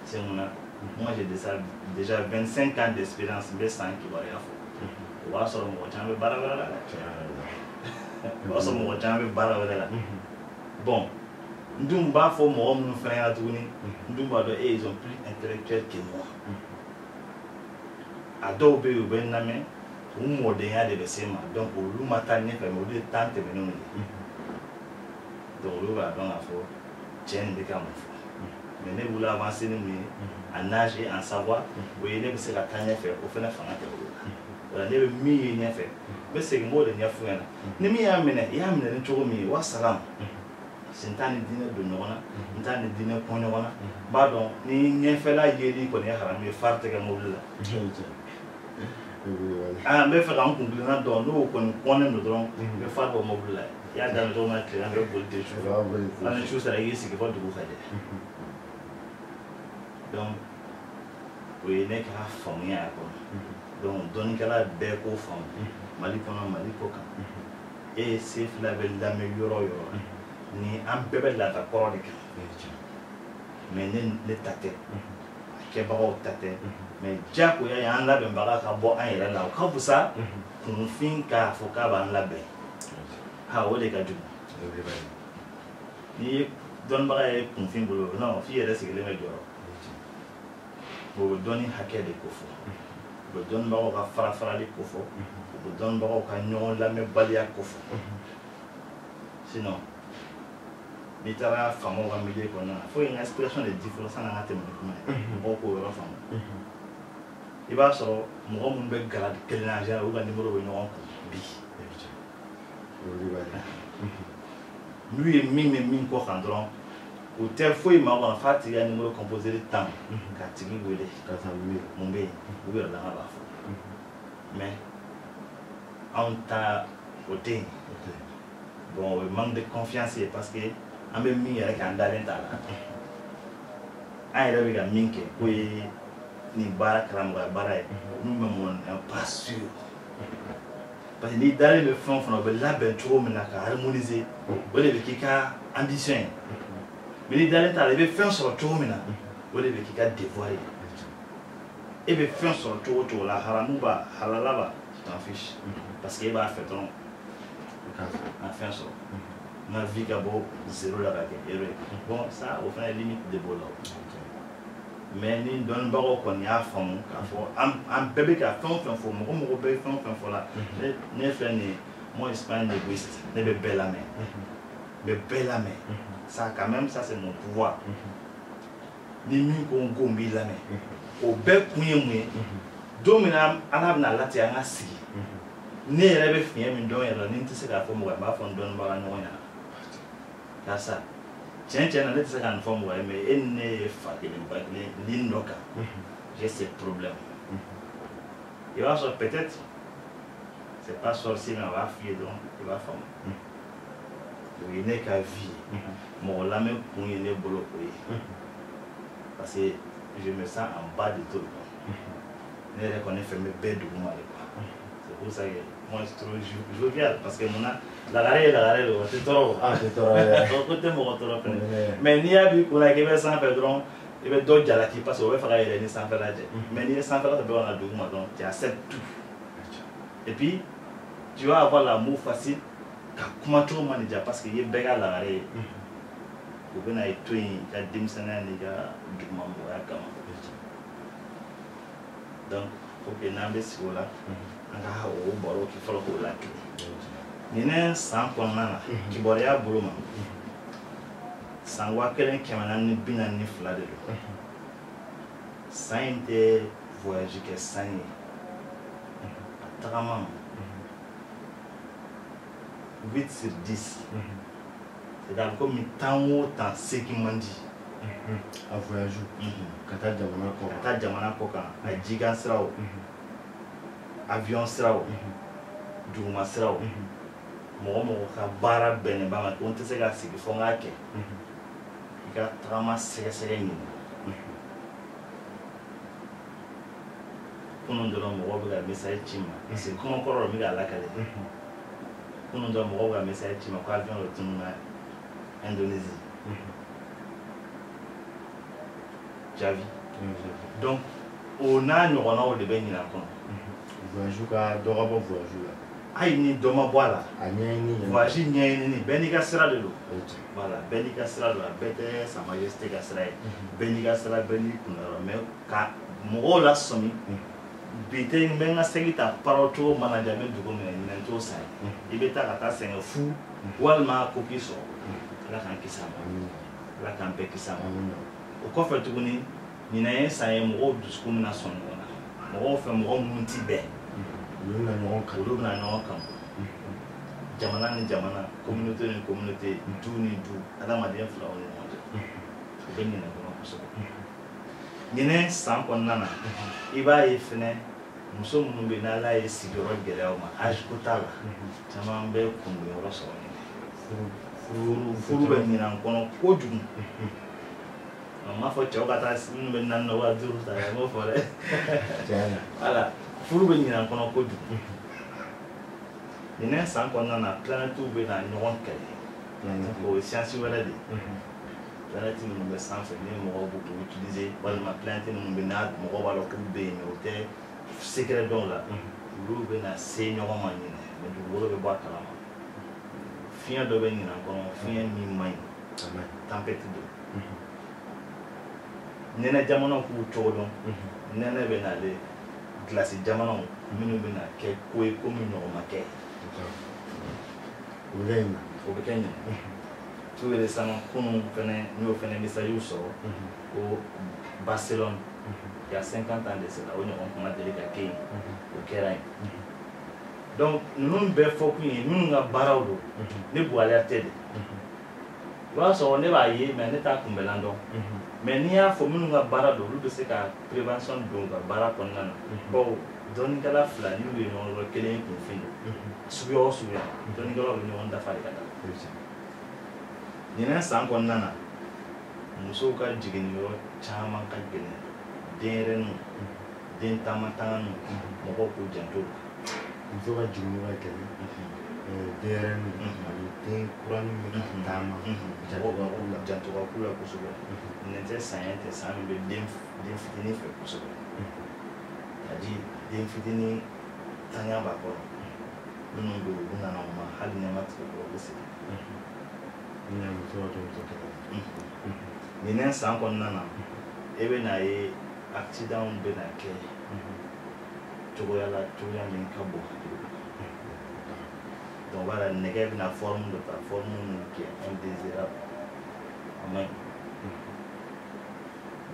c'est mun na moi j'ai déjà 25 ans d'expérience n bɛ san kibaruya fɔ o b'a sɔrɔ mɔgɔ caman bɛ baara wɛrɛ la o b'a sɔrɔ mɔgɔ caman bɛ baara wɛrɛ la bon n dun b'a fɔ mɔgɔ minnu fana ɲɛna tuguni n dun b'a dɔn ils ont plus intellectuel que moi a dɔw bɛ yen u bɛ n lamɛn u mɔdenya de bɛ se n ma donc olu ma taa ɲɛfɛ mais olu ye temps tɛmɛnenw ye donc olu b'a dɔn k'a fɔ cɛ nin bɛ ka mun fɔ mais ne bolo avancer ni mun ye en âge et en savoir o ye ne bɛ se ka taa ɲɛfɛ o fana fanga tɛ olu la voilà ne bɛ min ye ɲɛfɛ n bɛ segin n b'o de ɲɛf'u ɲɛna ni min y'a minɛ i y'a minɛ ni cogo min ye wa salam n t'a ni diinɛ don ɲɔgɔn na n t'a ni diinɛ kɔn ɲɔgɔn na n b'a dɔn ni ɲɛfɛla yeli kɔni ye haramu ye fari tɛ kɛ mobili la n bɛ fɛ ka n kunkilenna dɔn n'o kɔni kɔnnen don dɔrɔn n bɛ fari bɔ mobili la i y'a daminɛ cogo min na tile an bɛ boli ten su fɛ ni su sera i k'i sigi fɔ dugu ka jɛ donc o ye ne ka faamuya y'a kɔnɔ donc dɔnnikɛla bɛɛ k'o faamu mali kɔnɔ mali kɔ kan e ye se fila bɛ lamɛn yɔrɔ o yɔrɔ ni an bɛɛ bɛ laada kɔrɔ de kan mais ne ta tɛ a kɛbagaw ta tɛ mais diyagoya ye an labɛnbaga ka bɔ an yɛrɛ la o ka fisa kunfin k'a fɔ k'a b'an labɛn o de ka jugu n'i ye dɔnnibaga ye kunfin bolo non f'i yɛrɛ sigilen bɛ jɔyɔrɔ o bɛ dɔnni hakɛ de ko fɔ u bɛ dɔnnibagaw ka fara farali ko fɔ u bɛ dɔnnibagaw ka ɲɔgɔn lamɛnbaliya ko fɔ sinon n'i taara faamaw ka milieu kɔnɔna na fo une expression de différence an ka tɛmɛ ni kuma ye mɔgɔw k'o yɔrɔ faamu i b'a sɔrɔ mɔgɔ minnu bɛ garadi kelen na en général olu ka numéro bɛ ɲɔgɔn kun bi n'u ye min bɛ min kɔ kan dɔrɔn o tɛ foyi ma kɔnɔ f'a tigi ka numéro composé 10 k'a tigi wele mun bɛ yen u yɛrɛ dama b'a fɔ mais anw ta o tɛ yen bon o ye manque de confiance ye parce que an bɛ min yɛrɛ kɛ an dalen t'a la an yɛrɛ bɛ ka min kɛ k'o ye nin baara karamɔgɔya baara ye n'u bɛ mun pas sûr parce que n'i dalen bɛ fɛn o fɛn na o bɛ labɛn cogo min na ka harmoniser o de bɛ k'i ka ambition ye mais n'i dalen t'a la i bɛ fɛn sɔrɔ cogo min na o de bɛ k'i ka devoir ye e bɛ fɛn sɔrɔ cogo o cogo la haramu b'a halala b'a tu t'en fiches parce que e b'a fɛ dɔrɔn a fɛn sɔrɔ n ka vie ka bɔ 0 la ka kɛ 1 ye bon ça o fana ye limite de b'o la mais ni dɔnnibagaw kɔni y'a faamu k'a fɔ an bɛɛ bɛ ka fɛn o fɛn fɔ mɔgɔ mɔgɔ bɛ fɛn o fɛn fɔ la ne filɛ nin ye moi je suis pas un égoïste ne bɛ bɛɛ lamɛn n bɛ bɛɛ lamɛn ça quand même ça c'est mon pouvoir ni min ko n ko n b'i lamɛn o bɛɛ kun ye mun ye don min na ala bɛna latigɛ an ka sigi ne yɛrɛ bɛ fiɲɛ min dɔn yɛrɛ la ni n tɛ se k'a fɔ mɔgɔ ye n b'a fɔ n dɔnnibaga ɲɔgɔn ɲɛna karisa tiens ne tɛ se ka nin fɔ mɔgɔ ye mais e ni ne ye fa kelen ba kelen ni dɔ kan j'ai ces problèmes i b'a sɔrɔ peut-être c'est pas sorcier mais a b'a f'i ye dɔrɔn i b'a faamu o ye ne ka vie ye mɔgɔ lamɛn kun ye ne bolo o ye parce que je me sens en bas de tout ne yɛrɛ kɔni fɛn bɛ bɛɛ duguma de quoi c'est pour ça que moi je trouve jovial parce que mun na lagare ye lagare de o tɛ tɔɔrɔ o tɛ tɔɔrɔ ko tɛ mɔgɔ tɔɔrɔ fɛnɛ mais n'i y'a b'i kun na k'i bɛ sanfɛ dɔrɔn i bɛ dɔ jalaki parce que o bɛ fɛ ka yɛlɛn ni sanfɛla cɛ mais n'i ye sanfɛla bɛɛ ka na duguma dɔrɔn tu acceptes tout et puis tu vas avoir l'amour facile ka kuma cogo man di ja parce que i ye bɛɛ ka lagare ye u bɛna i to yen i ka denmisɛnniya n'i ka dugumamɔgɔya kama donc faut que n'an bɛ sigi o la an ka o baro k'i fɔlɔ k'o lakile nin san kɔnɔna na kibaruya bolo ma san 1442 de don san in tɛ voyage kɛ san ye a tagama 8/10 c'est-à-dire komi tan o tan segin man di a voyage ka taa jamana kɔ ka taa jamana kɔ kan a jikan siraw avion siraw duguma siraw mɔgɔ mɔgɔ ka baara bɛnnen b'a ma ko n tɛ se ka sigi fɔ n k'a kɛ i ka tagama sɛgɛsɛgɛ ɲini kunun dɔrɔn mɔgɔw bɛ ka message ci ma parce que kɔngɔ kɔrɔ dɔ bɛ k'a lakale kunun dɔrɔn mɔgɔw bɛ ka message ci ma ko avion dɔ tununna Indonésie javi donc o n'a ɲɔgɔnnaw de bɛ ɲina kɔnɔ voyage ka dɔ ka bɔ voyage la hali ni dɔ ma bɔ a la a ɲɛɲini voyage ɲɛɲini bɛɛ n'i ka sira de don voilà bɛɛ n'i ka sira don a bɛɛ tɛ sa majesté ka sira ye bɛɛ n'i ka sira bɛɛ n'i kunyɔrɔ mais ka mɔgɔw lasɔmi bi tɛ n bɛ n ka segi ta paraw cogo mana ja n bɛ dugu minɛ ɲinɛ t'o sa ye i bɛ taa ka taa sɛgɛn fu walima ko k'i sɔrɔ ala k'an kisi a ma ala k'an bɛɛ kisi a ma o kɔfɛ tuguni ɲinɛ ye san ye mɔgɔw dusukun bɛna sɔn ɲɔgɔn na mɔgɔw fɛ mɔgɔ minnu ti bɛn olu bɛna ɲɔgɔn kan jamana ni jamana communauté ni communauté du ni du adamaden filaw ni ɲɔgɔn cɛ u bɛ ɲinɛ ɲɔgɔn kosɛbɛ ɲinɛ san kɔnɔna na i b'a ye fɛnɛ muso minnu bɛ yen n'ala ye sigiyɔrɔ gɛlɛya u ma âge ko t'a la caman bɛ kungoyɔrɔ sɔrɔ ɲinɛ furu bɛ ɲinɛ kɔnɔ kojugu n m'a fɔ cɛw ka taa minnu bɛ 4 wa 5 ta n m'o fɔ dɛ voilà furu bɛ ɲinɛ kɔnɔ kojugu ɲinɛ san kɔnɔna na planètes bɛ na ɲɔgɔn kɛlɛ o ye science wɛrɛ de ye planètes minnu bɛ sanfɛ ni mɔgɔw b'u utiliser walima planètes minnu bɛ n'a mɔgɔw b'a dɔn k'u bɛ yen mais o tɛ secret dɔw la olu bɛ na se ɲɔgɔn ma ɲinɛ mais dugukolo bɛ bɔ a kalama fiɲɛ dɔ bɛ ɲinɛ kɔnɔ fiɲɛ min man ɲi tempête don nɛnɛ jamanaw k'u cogo dɔn nɛnɛ bɛ nale glace jamanaw minnu bɛ na kɛ ko ye ko min ɲɔgɔn ma kɛ o bɛ kɛ ɲinɛ tout récemment kunun fɛnɛ n y'o fɛnɛ message sɔrɔ ko Barcelone il y a 50 ans de cela o ɲɔgɔn kuma deli ka kɛ yen o kɛra yen donc ninnu bɛɛ fɔ kun ye minnu ka baaraw don ne bugaliya tɛ de i b'a sɔrɔ ne b'a ye mais ne t'a kunbɛlan dɔn mais n'i y'a fɔ minnu ka baara don olu bɛ se ka prévention don u ka baara kɔnɔna na bawo dɔnnikɛla fila n'u ye ɲɔgɔn dɔn kelen ye kunfin ye suguya o suguya dɔnnikɛlaw bɛ ɲɔgɔn dafa de ka taa ɲinɛ san kɔnɔna na musow ka jiginniyɔrɔ caman ka gɛlɛn denyɛrɛninw den taama-taamaninw mɔgɔw k'u janto muso ka jiginniyɔrɔ ka gɛlɛn denyɛrɛninw ani den kuraninw bɛ ka taama janto ka k'u la kosɛbɛ nin tɛ sanyɛ tɛ san min bɛ den fitinin fɛ kosɛbɛ c'est-à-dire den fitinin tanya b'a kɔrɔ minnu bɛ yen u nana u ma hali nɛma tigɛ dɔrɔn u bɛ segin ɲinɛ san kɔnɔna na e bɛ n'a ye accident bɛ na kɛ cogoya la cogoya min ka bon donc voilà nɛgɛ bɛna forme dɔ ta forme min kɛ indésirable a man ɲi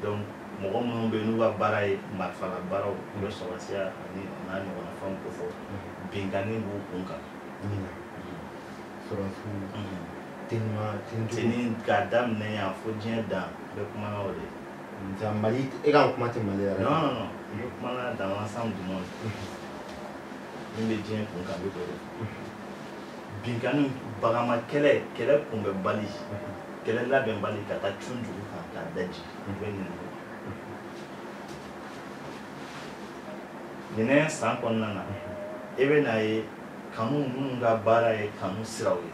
donc mɔgɔ minnu bɛ yen n'u ka baara ye marifala baaraw u bɛ sɔrɔsiya ani n'a ɲɔgɔnna fɛnw kofɔ binkanni b'u kun kan tini k'a daminɛ yan fo diɲɛ dan bɛ kuma na o de. Mali e ka kuma tɛ Mali yɛrɛ. Non non non, n bɛ kuma na dans l'ensemble du monde. Min bɛ diɲɛ kun kan bɛ k'o de fɔ. Binkani bagama kɛlɛ kunbɛ bali, kɛlɛ labɛn bali ka taa cun dugu kan k'a daji u bɛ ɲinɛ. Ɲinɛ san kɔnɔna na e bɛ n'a ye kanu minnu ka baara ye kanu siraw ye.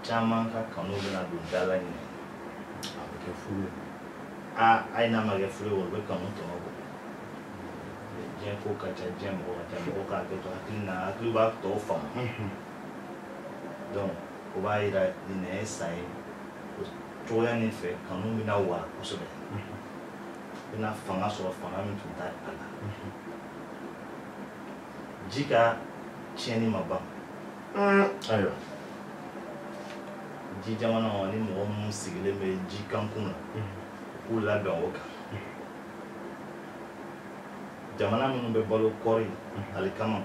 Caman ka kanu bɛna don da la ɲinɛ. A bɛ kɛ fu ye. Hali n'a ma kɛ fu ye o bɛ kanu tɔnɔ bɔ. Diɲɛ ko ka ca diɲɛ mɔgɔ ka ca mɔgɔ k'a kɛ to hakili b'a tɔw faamu. Donc o b'a yira ɲinɛ ye san ye o cogoya nin fɛ kanu bɛna wara kosɛbɛ. Bɛna fanga sɔrɔ fanga min tun t'a la. Ji ka tiɲɛni ma ban. Ayiwa. Ji jamana kɔnɔ ni mɔgɔ minnu sigilen bɛ ji kankun na u k'u labɛn o kan. Jamana minnu bɛ balo kɔɔri alikama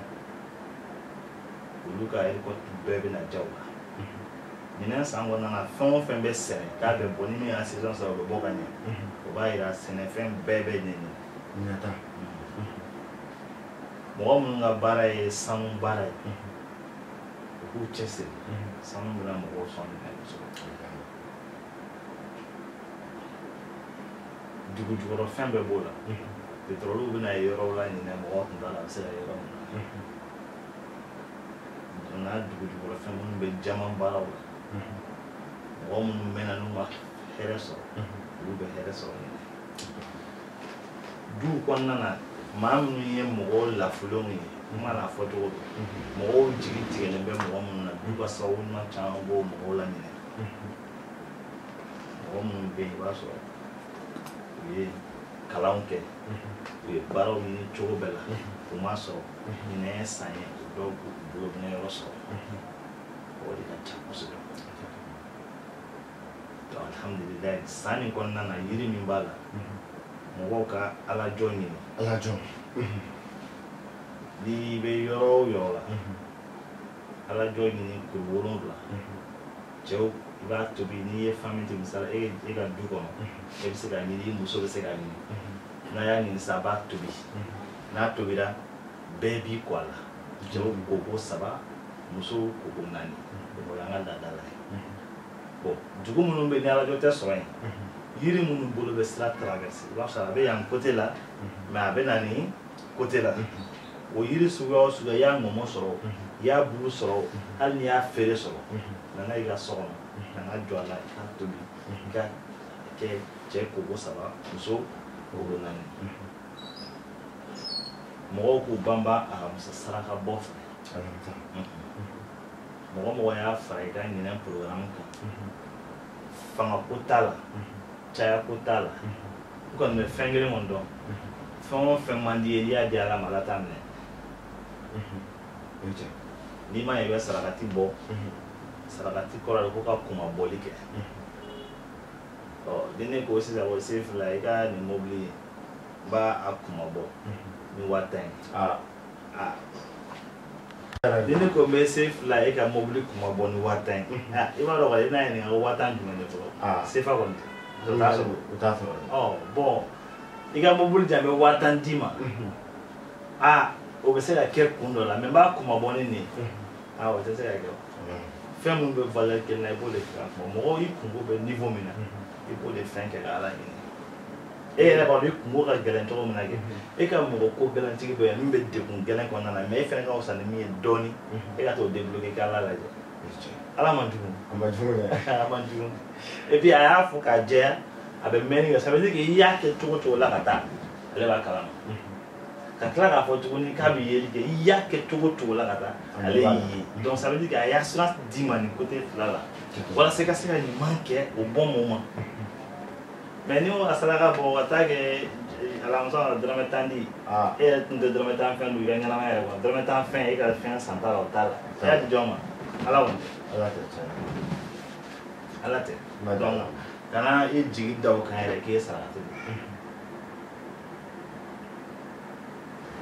olu ka hélicoptère bɛɛ bɛna ja o la. Ɲinɛ san kɔnɔna na fɛn o fɛn bɛ sɛnɛ k'a bɛ bɔ ni min y'a saison sɔrɔ o bɛ bɔ ka ɲɛ o b'a yira sɛnɛfɛn bɛɛ bɛ ɲɛ. Ɲɛta. Mɔgɔ minnu ka baara ye sanu baara ye u k'u cɛsiri sanu bɛna mɔgɔw sɔn ɲinɛ kosɛbɛ. Dugu jukɔrɔ fɛn bɛɛ b'o la. Pétrole bɛna ye yɔrɔw la ɲinɛ mɔgɔw tun t'a la a bɛ se ka ye yɔrɔ min na. N'a dugu jukɔrɔ fɛn minnu bɛ jama baaraw la mɔgɔ minnu mɛnna n'u ma hɛrɛ sɔrɔ olu bɛ hɛrɛ sɔrɔ ɲinɛ. Duw kɔnɔna na maa minnu ye mɔgɔw lafilenw ye n mana fɔ cogo do mɔgɔw jigi tigɛlen bɛ mɔgɔ minnu na du ka sababu ɲuman caman b'o mɔgɔw la ɲinɛ. Mɔgɔ minnu bɛ yen i b'a sɔrɔ u ye kalanw kɛ u ye baaraw ɲini cogo bɛɛ la u m'a sɔrɔ ɲinɛ ye san ye o dɔw b'u bolo bɛna yɔrɔ sɔrɔ o de ka ca kosɛbɛ. Donc alhamdulilayi san nin kɔnɔna na yiri min b'a la mɔgɔw ka alajɔ ɲini. Alajɔ. N'i bɛ yɔrɔ o yɔrɔ la alajɔ ɲini kuru 7 cɛw i b'a tobi n'i ye famille te misala e ka du kɔnɔ e bɛ se k'a ɲini i muso bɛ se k'a ɲini n'a y'a ɲini sa a b'a tobi n'a tobira bɛɛ b'i kɔ a la cɛw koko 3 musow koko 4 o y'an ka laada la ye. Bon dugu minnu bɛ yen ni alajɔ tɛ sɔrɔ yen yiri minnu bolo bɛ sira traverser i b'a sɔrɔ a bɛ yan côté la mais a bɛ na ni côté la o yiri suguya o suguya i y'a ŋɔmɔ sɔrɔ i y'a bulu sɔrɔ hali n'i y'a feere sɔrɔ nana i ka so kɔnɔ kana jɔ a la i k'a tobi i ka kɛ cɛ koko 3 muso koko 4 mɔgɔw k'u banban alamisa saraka bɔ fɛ. Mɔgɔ mɔgɔ y'a fara i ka ɲinɛ programme kan fanga ko t'a la caya ko t'a la u kɔni bɛ fɛn kelen kɔni dɔn fɛn o fɛn man di ye n'i y'a di Ala ma Ala t'a minɛ. N'i ma ye i bɛ sarakati bɔ sarakati kɔrɔ ye ko ka kuma bɔli kɛ. Ni ne ko sisan o se fila i ka nin mobili n b'a kuma bɔ ni 1000 ye. Ni ne ko n bɛ se fila e ka mobili kuma bɔ ni 1000 ye i b'a dɔn kɔni i bɛna ɲininka ko 1000 jumɛn de fɔlɔ sefa kɔni tɛ o t'a sɔrɔ. Bon i ka mobili jan bɛ 1000 d'i ma o bɛ se ka kɛ kun dɔ la mais n b'a kuma bɔ ni nin ye o tɛ se ka kɛ fɛn minnu bɛ valeur kelen na i b'o de fɛ mɔgɔw i kungo bɛ niveau min na i b'o de fɛn kɛ ka Ala ɲini. E yɛrɛ b'a dɔn i kungo ka gɛlɛn cogo min na kɛ e ka mɔgɔ ko gɛlɛntigi dɔ ye min bɛ degun gɛlɛn kɔnɔna na mais e fɛnɛ ka fisa ni min ye dɔɔni e ka t'o débloquer i ka Ala lajɛ. Ala man jugu. A man jugu dɛ. A man jugu et puis a y'a fɔ k'a jɛya a bɛ mɛnni kɛ ça veut dire que i y'a kɛ cogo cogo la ka taa ale b'a kalama ka tila k'a fɔ tuguni k'a bɛ yeli kɛ i y'a kɛ cogo cogo la ka taa ale y'i ye donc ça veut dire que a ye assurance d'i ma nin côté fila la walasa i ka se ka ɲuman kɛ au bon moment. Mais ni o saraka bɔ ka taa kɛ alamisa na dɔrɔmɛ 10 di e yɛrɛ tun tɛ dɔrɔmɛ 10 fɛn don i ka ɲɛnamaya yɛrɛ kɔnɔ dɔrɔmɛ 10 fɛn e ka fɛn san ta la o t'a la i y'a di jɔn ma Ala kɔni Ala tɛ donc kana i jigi da o kan yɛrɛ k'e sarakati don.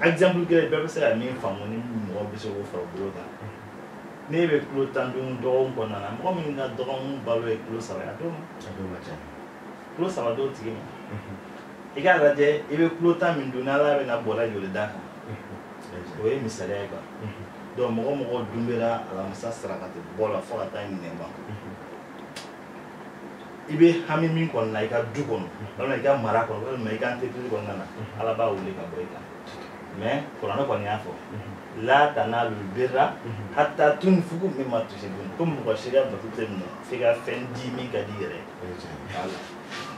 Exemple kelen bɛɛ bɛ se ka min faamu ni mɔgɔ bɛ se k'o fara u bolo kan ne bɛ kulo 10 dun dɔgɔkun kɔnɔna na mɔgɔ min ka dɔgɔkun balo ye kulo 3 ye a don ma ca kulo 3 dɔw tigi ma i k'a lajɛ i bɛ kulo 10 min dun n'Ala bɛna bɔra joli d'a kan o ye misaliya ye quoi donc mɔgɔ dun bɛra alamisa sarakati bɔ la fo ka taa ɲinɛ ban i bɛ hami min kɔnɔ na i ka du kɔnɔ walima i ka mara kɔnɔ walima i ka entreprise kɔnɔna na Ala b'a wele ka bɔ i kan mais kuranɛ kɔni y'a fɔ la tanalul birra hatta tunfiqu mimma tuhibbun comme mɔgɔ sariya bato tɛ minɛ f'i ka fɛn di min ka di i yɛrɛ ye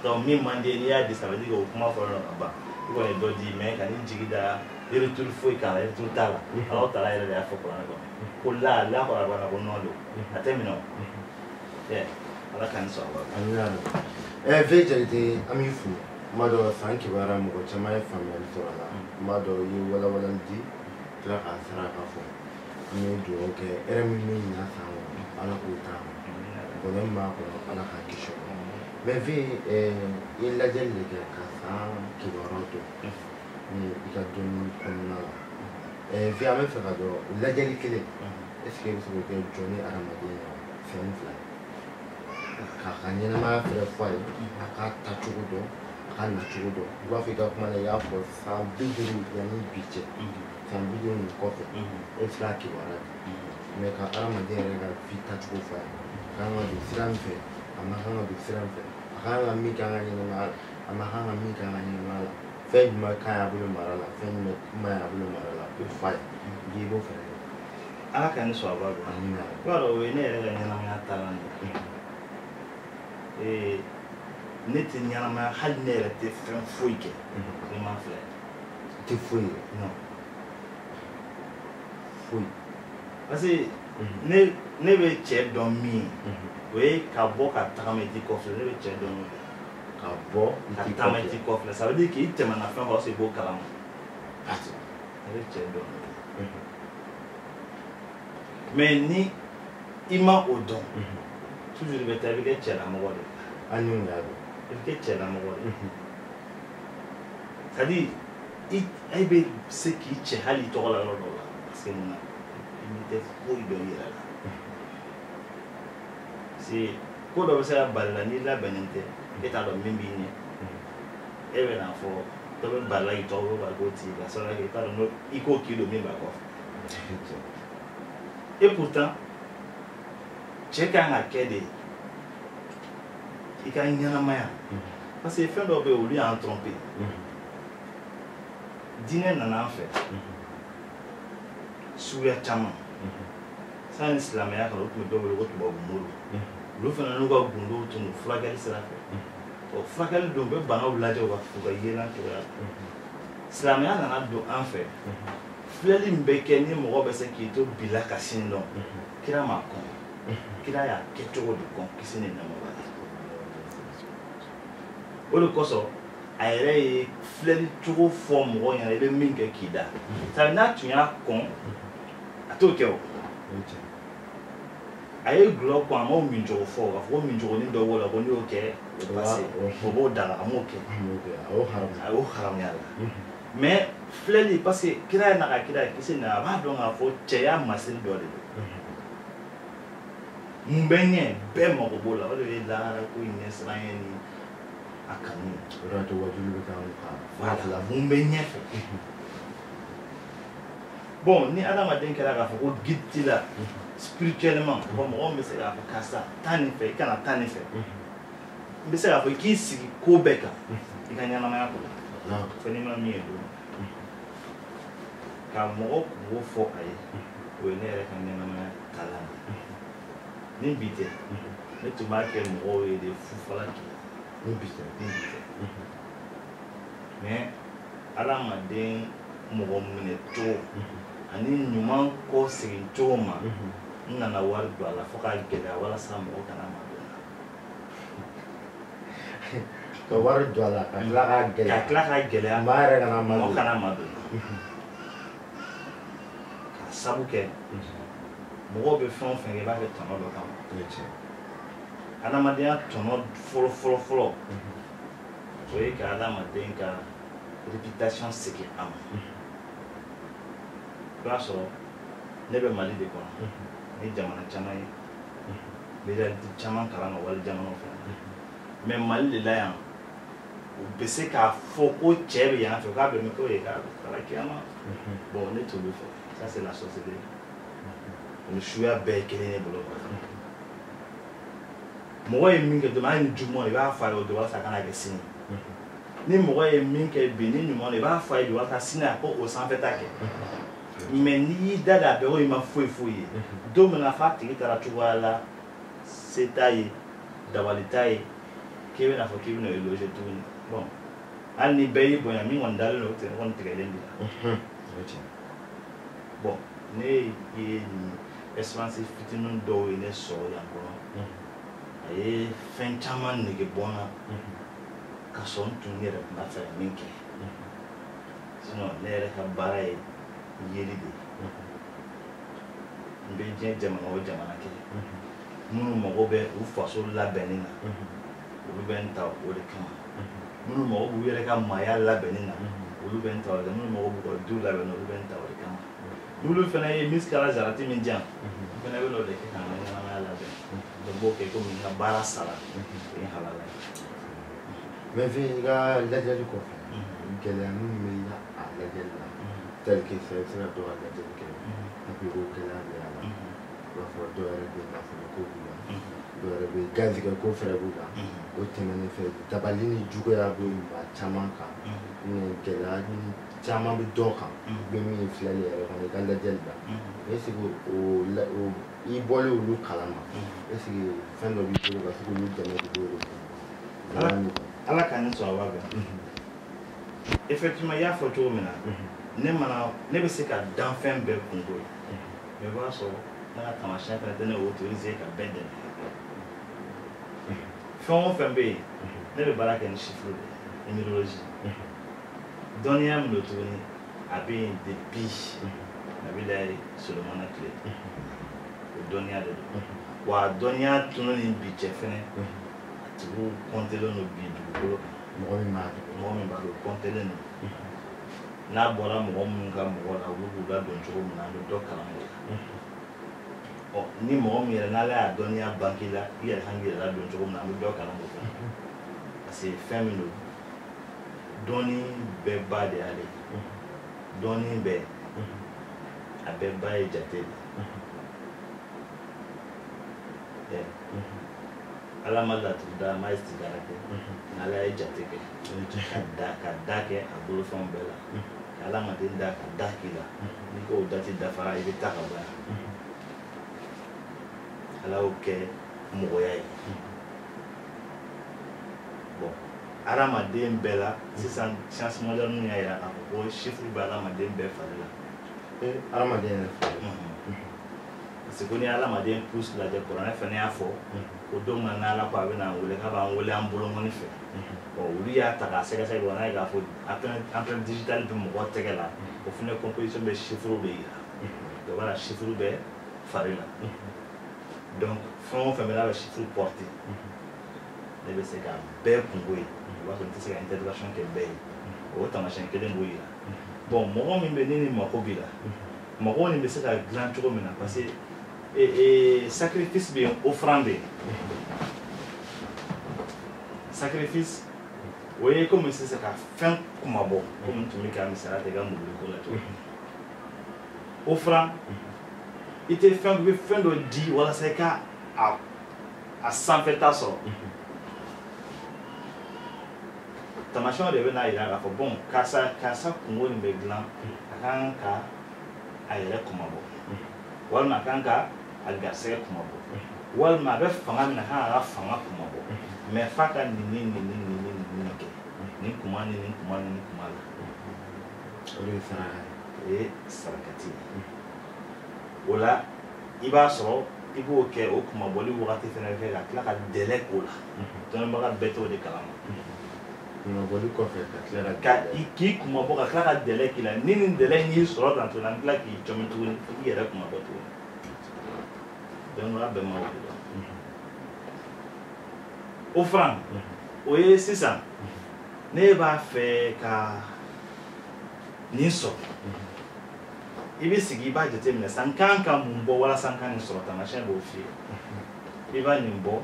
donc min man di n'i y'a di ça veut dire que o kuma fɔra ka ban i kɔni ye dɔ di mais ka n'i jigi da retour foyi k'a la retour t'a la Alahu taala yɛrɛ de y'a fɔ kuranɛ kɔnɔ ko la kɔrɔ b'a la ko non don a tɛ minɛ o Ala k'an sɔn a la ve Jalite an b'i fo kuma dɔ san kibaruya mɔgɔ caman ye faamuyali sɔrɔ a la kuma dɔ i ye walawalali di tila k'a sara k'a fɔ an bɛ dugawu kɛ hɛrɛ min bɛ ɲina san kɔnɔ Ala k'o d'a ma bonheur min b'a kɔnɔ Ala k'a kisi o ma mais ve i ye lajɛli de kɛ ka san kibaruya dɔn ni i ka dɔnni kɔnɔna la ve an bɛ fɛ ka dɔn lajɛli kelen est ce que i bɛ se k'o kɛ jɔn ni adamaden fɛn fila k'a ka ɲɛnamaya fɛnɛ fɔ a ye a k'a tacogo dɔn a ka nacogo dɔn i b'a fɔ i ka kuma la i y'a fɔ san 50 yanni bi cɛ san 50 nin kɔfɛ e bɛ se k'a kibaruya di mais ka adamaden yɛrɛ ka vie tacogo fɔ a ye a kan ka don sira min fɛ a ma kan ka don sira min fɛ a kan ka min kɛ an ka ɲɛnamaya la a ma kan ka min kɛ an ka ɲɛnamaya la fɛn jumɛn ka ɲi a bolo mara la fɛn jumɛn ma ɲi a bolo mara la o fɔ a ye bi i b'o fɛnɛ kɛ Ala ka ni sɔn a b'a dɔn i b'a dɔn o ye ne yɛrɛ ka ɲɛnamaya talan de ne tɛ ɲɛnamaya hali ne yɛrɛ tɛ fɛn foyi kɛ ni ma filɛ tɛ foyi ye non foyi parce que ne bɛ cɛ dɔn min o ye ka bɔ ka tagama i t'i kɔfilɛ ne bɛ cɛ dɔn min ka bɔ ka tagama i t'i kɔfilɛ ça veut dire k'i tɛmɛna fɛn fɔ i b'o kalama ne bɛ cɛ dɔn mais ni i ma o dɔn toujours i bɛ taa i bɛ kɛ cɛlamɔgɔ de an y'o y'a dɔn i bɛ kɛ cɛlamɔgɔ de c'est à dire i bɛ se k'i cɛ hali i tɔgɔ la yɔrɔ dɔw la parce que mun na i n'i tɛ foyi dɔn i yɛrɛ la c'est ko dɔ bɛ se ka bali la n'i labɛnnen tɛ e t'a dɔn min b'i ɲɛ e bɛ n'a fɔ dɔ bɛ bali la k'i tɔgɔ bɛ bali k'o tigi ka sɔrɔ i t'a dɔn i k'o k'i don min b'a kɔfɛ et pourtant cɛ kan ka kɛ de i ka ɲɛnamaya parce que fɛn dɔw bɛ yen olu y'an tromper diinɛ nana an fɛ suguya caman sani silamɛya kan o tun bɛ dɔw wele ko tubabu mori olu fana n'u ka gundow tun don furakɛli sira fɛ ɔ furakɛli don u bɛ banaw lajɛ u ka yeelan cogoya la silamɛya nana don an fɛ filɛli min bɛ kɛ ni mɔgɔ bɛ se k'i to bila ka sini dɔn kira ma kɔn kira y'a kɛ cogo de kɔn kisi ni nɛɛma b'a la o de kosɔn a yɛrɛ ye filɛli cogo fɔ mɔgɔ ɲɛna i bɛ min kɛ k'i da sabu n'a tun y'a kɔn a t'o kɛ o a ye gulɔ kɔn a m'o min cogo fɔ k'a fɔ ko min cogonin dɔ b'o la ko n'i y'o kɛ o passé o b'o da la a m'o kɛ a y'o haramuya la mais filɛli parce que kira ye na ka kira kisi na a b'a dɔn k'a fɔ cɛya masiri dɔ de don mun bɛ ɲɛ bɛɛ mago b'o la o de ye lahara ko in ɲɛsiran ye ni a kanu o de y'a to wajibi bɛ k'an voilà mun bɛ ɲɛfɛ bon ni adamaden kɛra k'a fɔ ko guide t'i la spirituellement bon mɔgɔ min bɛ se k'a fɔ karisa taa nin fɛ i kana taa nin fɛ n bɛ se k'a fɔ i k'i sigi ko bɛɛ kan i ka ɲɛnamaya kɔnɔ fo n'i ma min ye don ka mɔgɔ kungo fɔ a ye o ye ne yɛrɛ ka ɲɛnamaya kalan de ni bi tɛ ne tun b'a kɛ mɔgɔw ye de fufala kɛ ni bi tɛ mais adamaden mɔgɔ minɛ cogo ani ɲuman kɔ segin cogo ma n nana wari don a la fo k'a gɛlɛya walasa mɔgɔ kana ma don ka wari don a la ka tila k'a gɛlɛya maa yɛrɛ kana ma don mɔgɔ kana ma don k'a sabu kɛ mɔgɔw bɛ fɛn o fɛn kɛ i b'a kɛ tɔnɔ dɔ kama adamadenya tɔnɔ fɔlɔ fɔlɔ o ye ka adamaden ka réputation segin a ma i b'a sɔrɔ ne bɛ Mali de kɔnɔ ni jamana caman ye réalité caman kalan ka wali jamanaw fɛ mais Mali de la yan u bɛ se k'a fɔ ko cɛ bɛ yan fɛ k'a bɛ mɛn k'o ye k'a taara kiyama bon ne t'olu fɛ ça c'est la société o ni suya bɛɛ ye kelen ye bolo mɔgɔ ye min kɛ dɔrɔn hali ni juguman i b'a fɔ a ye o don walasa a kana kɛ sini ni mɔgɔ ye min kɛ bi ni ɲuman i b'a fɔ a ye walasa sini a ko o sanfɛ ta kɛ mais n'i y'i da a bɛɛ ko i ma foyi foyi ye don min na f'a tigi taara cogoya la se t'a ye dabali t'a ye k'i bɛna fɔ k'i bɛna o loger tuguni bon hali ni bɛɛ y'i bonya min kɔni dalen don o tɛ kɔni tigɛlen b'i la bon ne ye nin espérance fitinin dɔw ye ne sɔrɔ yan kɔnɔ a ye fɛn caman nege bɔ n na ka sɔrɔ n tun yɛrɛ tun b'a fɛ ka min kɛ sinon ne yɛrɛ ka baara ye yeli de ye n bɛ diɲɛ jamana o jamana kɛ minnu mago bɛ u faso labɛnni na olu bɛ n ta o de kama minnu mago b'u yɛrɛ ka maaya labɛnni na olu bɛ n ta o de kama minnu mago b'u ka du labɛnni na olu bɛ n ta o de kama n'olu fana ye misikala jarati min diyan n fana bɛ n'o de kɛ k'an ka ɲɛnamaya labɛn donc b'o kɛ komi n ka baara sara o ye halala ye mais fɛn i ka lajɛli kɔfɛ gɛlɛya minnu bɛ i la a lajɛli la tel que ça i bɛ se ka dɔ ka lajɛli kɛ après o gɛlɛya bɛ a la i b'a fɔ dɔw yɛrɛ bɛ nafolo ko b'u la dɔw yɛrɛ bɛ gazigɛ ko fɛnɛ b'u la o tɛmɛnen fɛ dabali ni juguya bɛ maa caman kan gɛlɛya caman bɛ dɔ kan bɛ min filɛli yɛrɛ kɔnɔ i ka lajɛli la est-ce que i bɔlen olu kalama est-ce que fɛn dɔ b'i bolo ka se k'olu dɛmɛ k'i bolo ala ka ne sɔrɔ a b'a bɛn effectivement i y'a fɔ cogo min na ne bɛ se ka dan fɛn bɛɛ kunko ye mais i b'a sɔrɔ ne ka taamasiyɛn fɛnɛ tɛ ne autorisé ka bɛɛ dɛmɛ fɛn o fɛn bɛ yen ne bɛ baara kɛ ni chiffre de ye numérologie dɔnniya min don tuguni a bɛ yen depuis Nabilayi Solomana tile o dɔnniya de don wa dɔnniya tunu ni bi cɛ fɛnɛ a tigiw kɔntelen don bi dugukolo kan mɔgɔ min b'a dɔn o kɔntelen don n'a bɔra mɔgɔ minnu ka mɔgɔ la olu b'u ladon cogo min na an bɛ dɔ kalan o la ni mɔgɔ min yɛrɛ n'ale y'a dɔnniya banque la i yɛrɛ kan k'i yɛrɛ ladon cogo min na an bɛ dɔ kalan o la parce que fɛn min don dɔnni bɛɛ ba de y'ale dɔnni bɛɛ a bɛɛ ba ye jate de ala ma laturu da ma istigara kɛ n'ala ye jate kɛ ka da kɛ a bolofɛnw bɛɛ la ka adamaden da ka da k'i la n'i k'o dati dafara i bɛ taa ka bɔ yan ala y'o kɛ mɔgɔya ye bon adamaden bɛɛ la sisan science moderne y'a yira k'a fɔ ko chiffre bɛ adamaden bɛɛ fari la adamaden yɛrɛ fari parce que ni adamaden pousse lajɛ kuranɛ fɛnɛ y'a fɔ ko don min na n'ala ko a bɛ n'an wele k'a b'an wele an bolomani fɛ olu y'a ta k'a sɛgɛsɛgɛ n'a ye k'a fɔ empreinte digitale bɛ mɔgɔ tɛgɛ la o fɛnɛ composition bɛ chiffre bɛ yira donc voilà chiffre bɛ fari la donc fɛn o fɛn bɛ n'a bɛ chiffre porter ne bɛ se ka bɛɛ kungo ye o b'a sɔrɔ n tɛ se ka intervention kɛ bɛɛ ye o taamasiyɛn kelen b'o yira bon mɔgɔ min bɛ ne ni mako b'i la mɔgɔ nin bɛ se ka dilan cogo min na parce que sacrifice bɛ yen offrande bɛ yen sacrifice o ye komi sisan ka fɛn kumabɔ komi n tun bɛ ka misaliya ta i ka mobili ko la cogo min offrande i tɛ fɛn i bɛ fɛn dɔ di walasa i ka a sanfɛta sɔrɔ taamasiyɛnw de bɛ n'a yira k'a fɔ bon karisa kungo nin bɛ dilan a kan ka a yɛrɛ kumabɔ walima a kan ka a garisɛgɛ kumabɔ walima a bɛ fanga min na a kan ka fanga kumabɔ mais f'a ka nin kɛ nin kuma ni nin kuma ni nin kuma la o ye sarakati ye o la i b'a sɔrɔ i b'o kɛ o kumabɔli wagati fɛnɛ fɛ ka tila ka dɛlɛ k'o la dɔnnibaga bɛɛ t'o de kalama kumabɔli kɔfɛ ka tila ka k'i kumabɔ ka tila ka dɛlɛ k'i la ni nin dɛlɛ in y'i sɔrɔ tan tuguni an tila k'i jɔmi tuguni fo k'i yɛrɛ kumabɔ tuguni dɔnnibaga bɛɛ ma o de dɔn offrande o ye sisan ne b'a fɛ ka nin sɔrɔ i bɛ sigi i b'a jateminɛ san kan ka mun bɔ walasa n ka nin sɔrɔ taamasiyɛn b'o f'i ye i b'a nin bɔ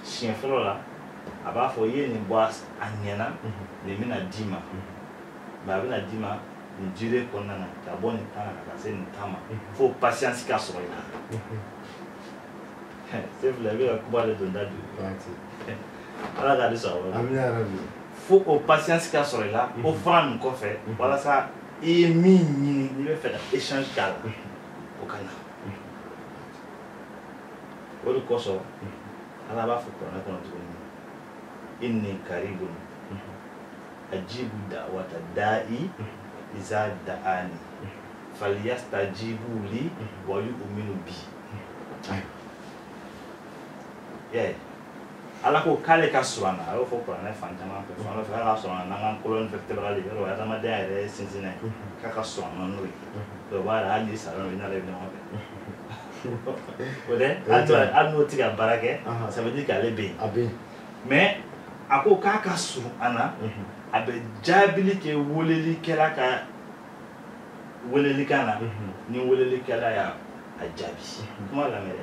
siɲɛ fɔlɔ la a b'a fɔ i ye nin bɔ a ɲɛna nin bɛna d'i ma mais a bɛna d'i ma nin durée kɔnɔna na ka bɔ nin temps na ka se nin temps ma fo patience ka sɔrɔ i la c'est vrai i bɛ ka kuma de don da joli ala k'a di sɔrɔ fo o patience ka sɔrɔ i la o fara nin kɔfɛ walasa i ye min ɲini n'i bɛ fɛ ka échange k'a la o ka na o de kosɔn ala b'a fɔ kuranɛ kɔnɔ tuguni inni karibun ajibu da'wata da'i iza da'ani falyastajibu li wa yu'minu bi ala ko k'ale ka sɔrɔ an na a y'o fɔ kuranɛ fan caman fɛ fan dɔ fɛ k'a ka sɔrɔ an na n'an ka koloni fɛ tɛbɛgali yɔrɔ adamadenya yɛrɛ ye sinsinna ye k'a ka sɔrɔ an na n'o ye dɔw b'a la hali n'i sara n'o ye n'ale bɛ ɲɔgɔn fɛ o tɛ hali n'o tɛ ka baara kɛ ça veut dire qu'ale bɛ yen mais a ko k'a ka surun an na a bɛ jaabili kɛ welelikɛla ka welelikan na ni welelikɛla y'a jaabi kuma lamɛn dɛ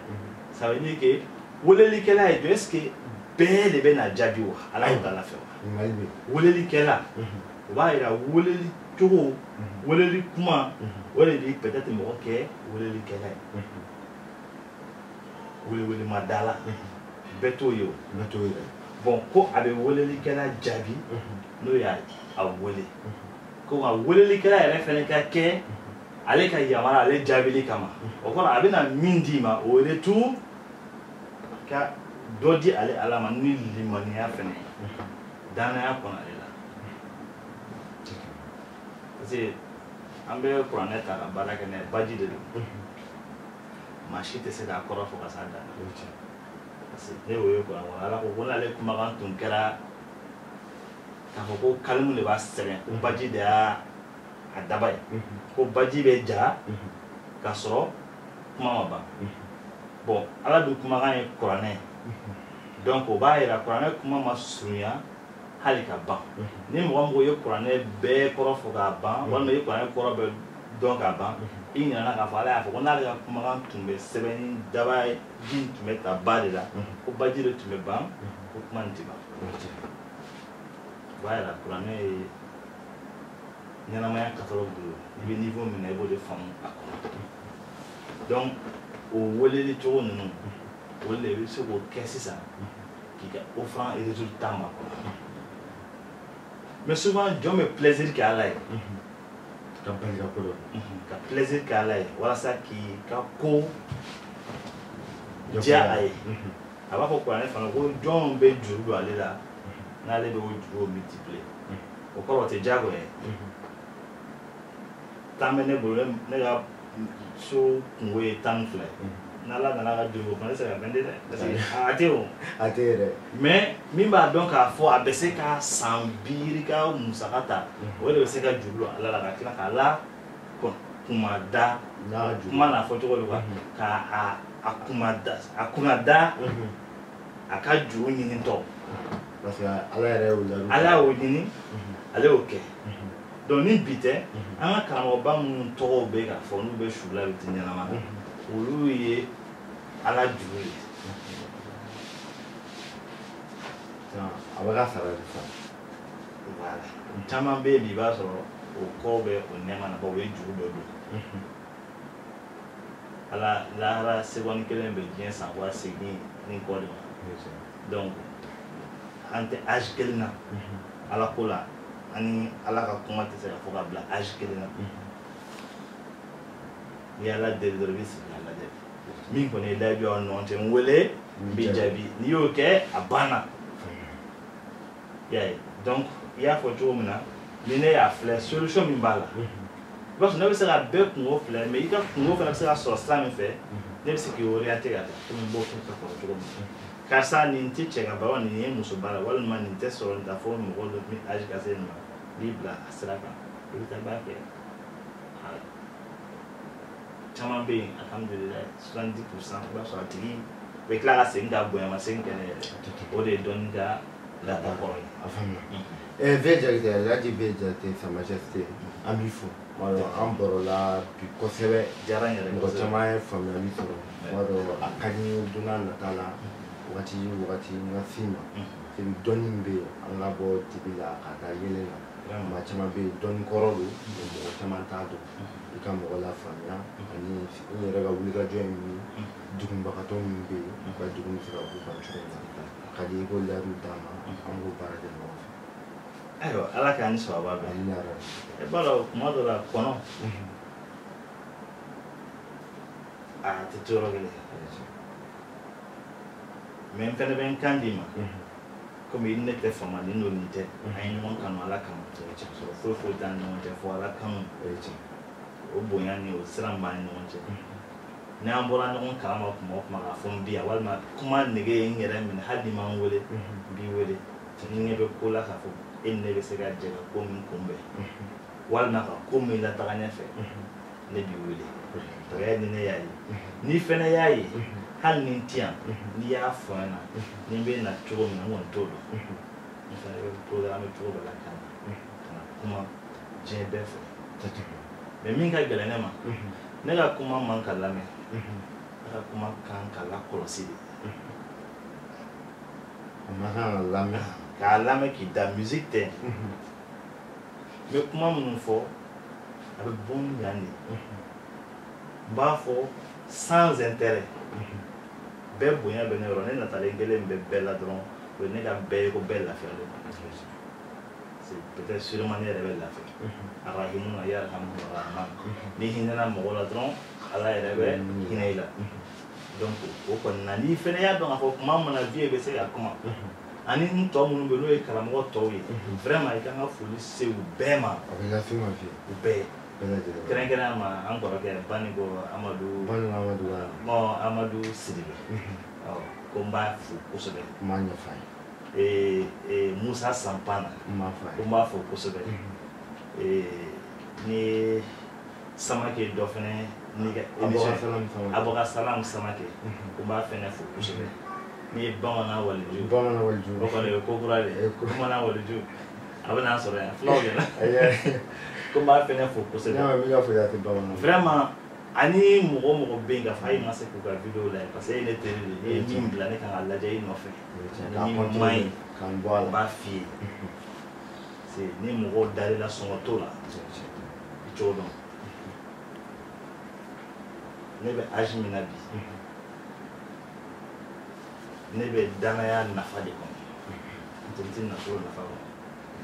ça veut dire que welelikɛla ye jɔ est ce que bɛɛ de bɛ na jaabi wa ala y'o k'ala fɛ wa welelikɛla o b'a yira weleli cogo weleli kuma o de bɛ peut être mɔgɔ kɛ welelikɛla ye welewelemada la bɛɛ t'o ye o bon ko a bɛ welelikɛla jaabi n'o y'a wele ko nka welelikɛla yɛrɛ fɛnɛ ka kɛ ale ka yamara ale jaabili kama o kɔrɔ a bɛna min d'i ma o retour ka dɔ di ale ala ma ni limaniya fɛnɛ danaya kɔnɔ ale la parce que an bɛ kuranɛ ta ka baara kɛ n'a ye baji de don maa si tɛ se k'a kɔrɔ fɔ ka s'a dan na parce que ne y'o ye kuranɛ kɔnɔ ala ko ko n'ale kumakan tun kɛra k'a fɔ ko kalimu de b'a sɛbɛn ko baji de y'a daba ye ko baji bɛ ja k'a sɔrɔ kuma ma ban bon ala dun kumakan ye kuranɛ ye donc o b'a yira kuranɛ kuma ma surunya hali ka ban ni mɔgɔ mɔgɔ ye kuranɛ bɛɛ kɔrɔ fɔ k'a ban walima i ye kuranɛ kɔrɔ bɛɛ dɔn k'a ban i ɲinɛna k'a fɔ ala y'a fɔ ko n'ale ka kumakan tun bɛ sɛbɛn ni daba ji tun bɛ ta ba de la ko baji de tun bɛ ban ko kuma nin tɛ ban o b'a yira kuranɛ ye ɲɛnamaya catalogue de don i bɛ niveau min na i b'o de faamu a kɔnɔ donc o weleli cogo ninnu olu de bɛ se k'o kɛ sisan k'i ka offrande et résultat ma kɔnɔ mais souvent jɔn bɛ plaisir kɛ ala ye ka plaisir kɛ ala ye walasa k'i ka ko diya a ye a b'a fɔ kuranɛ fana ko jɔn bɛ juru don ale la n'ale bɛ o juru multiplier o kɔrɔ o tɛ diyagoya ye tan bɛ ne bolo ne ka so kungo ye 12 ye n'ala nana ka juru o fana tɛ se ka vendre dɛ parce que a tɛ o a tɛ yɛrɛ mais min b'a dɔn k'a fɔ a bɛ se ka san 5 ka musaka ta o de bɛ se ka juru don ala la ka tila k'a la kuma da kuma n'a fɔ cogo de quoi ka a kuma da a ka juru ɲini tɔ parce que ala yɛrɛ y'o ɲini ale y'o kɛ donc ni bi tɛ an ka karamɔgɔba minnu tɔgɔw bɛ k'a fɔ n'u bɛ su la u tɛ ɲɛnama na olu ye ala juru ye a bɛ ka sara de sa voilà caman bɛ yen bi i b'a sɔrɔ o kɔ bɛ o nɛma na o ye juru dɔ don ala lahara seconde kelen bɛ diɲɛ san 8 ni kɔ de ma donc an tɛ âge kelen na ala ko la ani ala ka kuma tɛ se ka fɔ ka bila âge kelen na ni ala deli dɔrɔn i bɛ sigi k'a lajɛ min kɔni ye layidu aw ni ɲɔgɔn cɛ n wele n b'i jaabi n'i y'o kɛ a banna i y'a ye donc i y'a fɔ cogo min na ni ne y'a filɛ solution min b'a la i b'a sɔrɔ ne bɛ se ka bɛɛ kungo filɛ mais i ka kungo fana bɛ se ka sɔrɔ sira min fɛ ne bɛ se k'i orienter ka taa komi n b'o fɛ ka kɔrɔ cogo min na karisa nin tɛ cɛ ka baara nin ye muso baara walima nin tɛ sɔrɔ nin ta fɔ mɔgɔ dɔ min âge ka se nin ma n'i bila a sira kan i bɛ taa baara kɛ caman bɛ yen alhamdulilayi 70% i b'a sɔrɔ a tigi bɛ tila ka segin ka bonya ma segin kɛnɛ yɛrɛ o de ye dɔɔni ka la d'accord afamna vejagte laji vejagte sa majesté ambifu wala amborola bi kosebe jaranya ko tama family soro wado akani duna natala wati ngasima tibi doni mbe anga bo tibila kata yelela ma chama be doni korolu mo chama tado ikamo wala famia ani ni raga wuliga jomi dugum bakato mbe ba dugum sira bu banchona kadi ko la rutama ango parade no ayo ala kan so ba be e balo modo la kono te toro gele men fene ben kandima comme il n'était fama ni no nite ay no kan ala kan to so fo dan no te fo ala kan o bonya ni o sramba ni no te ne ambora no kala ma ka fo mbia wal ma kuma nege ngere min hadi ma wole bi wole ni be ko la ka fo en ne be se ga je ko min kombe wal na ka ko min la taganya fe ne bi wole to ya ni ne yayi ni fene yayi hal ni tiam ni ya fo na ni be na tro na won todo ni fene be programme tro ba la kan kuma je be fo me min ka gele ne ma ne ga kuma man kala me ka kuma kan kala kolosi ma kan lame ka lame ki da musique te me kuma mun fo avec bon yani ba fo sans intérêt be bonya be ne ro ne na tale ngele mbe bella dron ko ne ga be ko bella faire c'est peut-être sûrement ne rebe la faire arahimuna yarhamu rahman ni hinana mo la dron ala rebe hinela donc o ko nani fene ya donc afo kuma mana vie be se ya kuma ani nto mu no be no e kala mo to yi vraiment e kan afuli se u be ma avec la fima vie u be keren ma encore ke bani go Amadou mo Amadou Sidibe ko mba fu kosobe manya fay Moussa Sampana fay ko mba fu kosobe ni Samake do fene ni ga Aboga Salam Samake ko mba fene fu kosobe ni bamana waliju ko le ko kurale ko mana waliju abana soro ya flow ya comme ba fene fo ko se vraiment ani mo benga fay ma se ko ga video la parce que ne tele ni mbla ne kan alla jay no fe ni mai kan boala ba fi c'est ni mo dali la son to la chodo ne be ajmina bi ne be danaya nafa de ko tintin na so nafa ko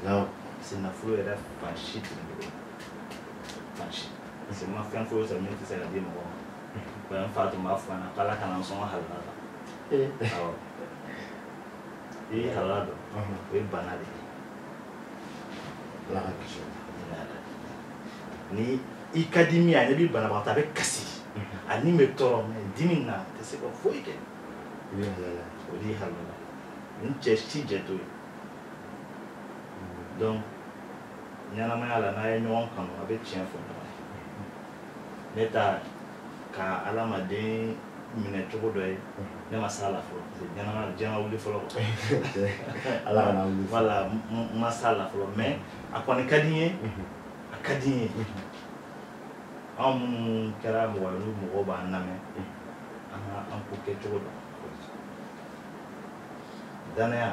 non c'est na flo era fanshit fanshit c'est ma fin flo ça même c'est la demo ko en fait ma fana kala kana so halala halado e banali la question ni ikadimi ani bi bana ba ta be kasi ani me toro me dimina te se ko foi ke odi halala ni chesti jeto donc ñanama ala na ñon kan abe chien fo neta ka alama de mine to do e ne masala fo ñanama jama wuli fo ala na wuli wala masala fo mais akoni kadinye akadinye am kara mo walu mo ba name am ko ke to do danaya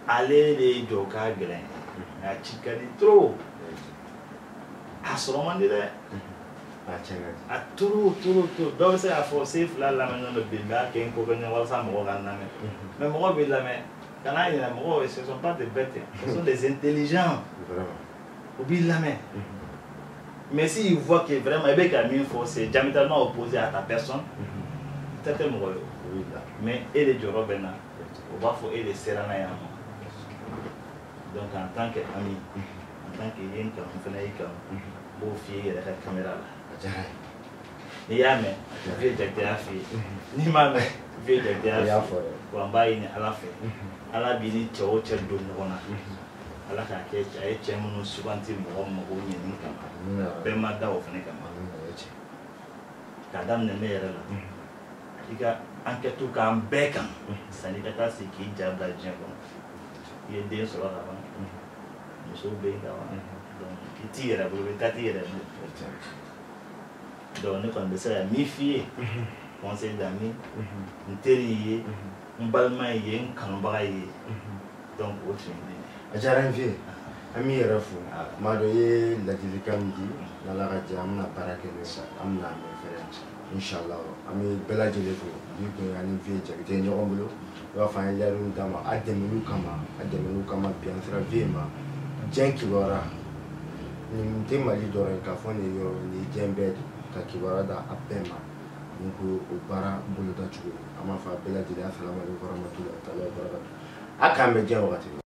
ale de joka gelen na chikani trop asromandi de a turu do se a forcer fla la manon de bimba ken ko ganya wala sa mo ganna mais mo be la mais kana ina mo ce sont pas des bêtes ce sont des intelligents vraiment obi la mais si il voit que vraiment avec un force c'est diamétralement opposé à ta personne peut-être mo mais et les jorobena on va faut et les serana ya donc en tant qu'ami en tant que yen kan fana yi kan bo fi la caméra la ni ya me vie de afi ni ma me vie de afi ko ambai ni ala fe ala bi ni cho do mo na ala ka ke ai che mo no subanti mo ko ni ni kan be ma da o fana kan kadam ne me yere la diga enquête k'an bɛɛ kan sanni ka taa se k'i ja bila diɲɛ kɔnɔ i ye den sɔrɔ ka ban muso bɛ yen ka ban donc i t'i yɛrɛ bolo i bɛ taa t'i yɛrɛ bolo donc ne kɔni bɛ se ka min f'i ye conseil d'ami n teri ye n balima ye n kanubaga ye donc o tun ye ne a diyara n fɛ an b'i yɛrɛ fo maa dɔ ye ladilikan min di n'Ala ka jɛ an bɛna baara kɛ n'o ye an bɛna mɛn fɛnɛ inshallah an bɛ bɛɛ lajɛlen fo bi kun ani vie jakite ɲɔgɔn bolo i b'a fɔ an ye yɛrɛw d'a ma a dɛmɛliw kama bi an sera vie ma diɲɛ kibaruya nin tɛ Mali dɔrɔn ye k'a fɔ nin yɔrɔ nin ye diɲɛ bɛɛ de ka kibaruya da a bɛɛ ma ni ko o baara boloda cogo an b'a fɔ a bɛɛ lajɛlen assalamu alaikum warahmatullahi taala wabarakatuh a k'an bɛ diɲɛ wagati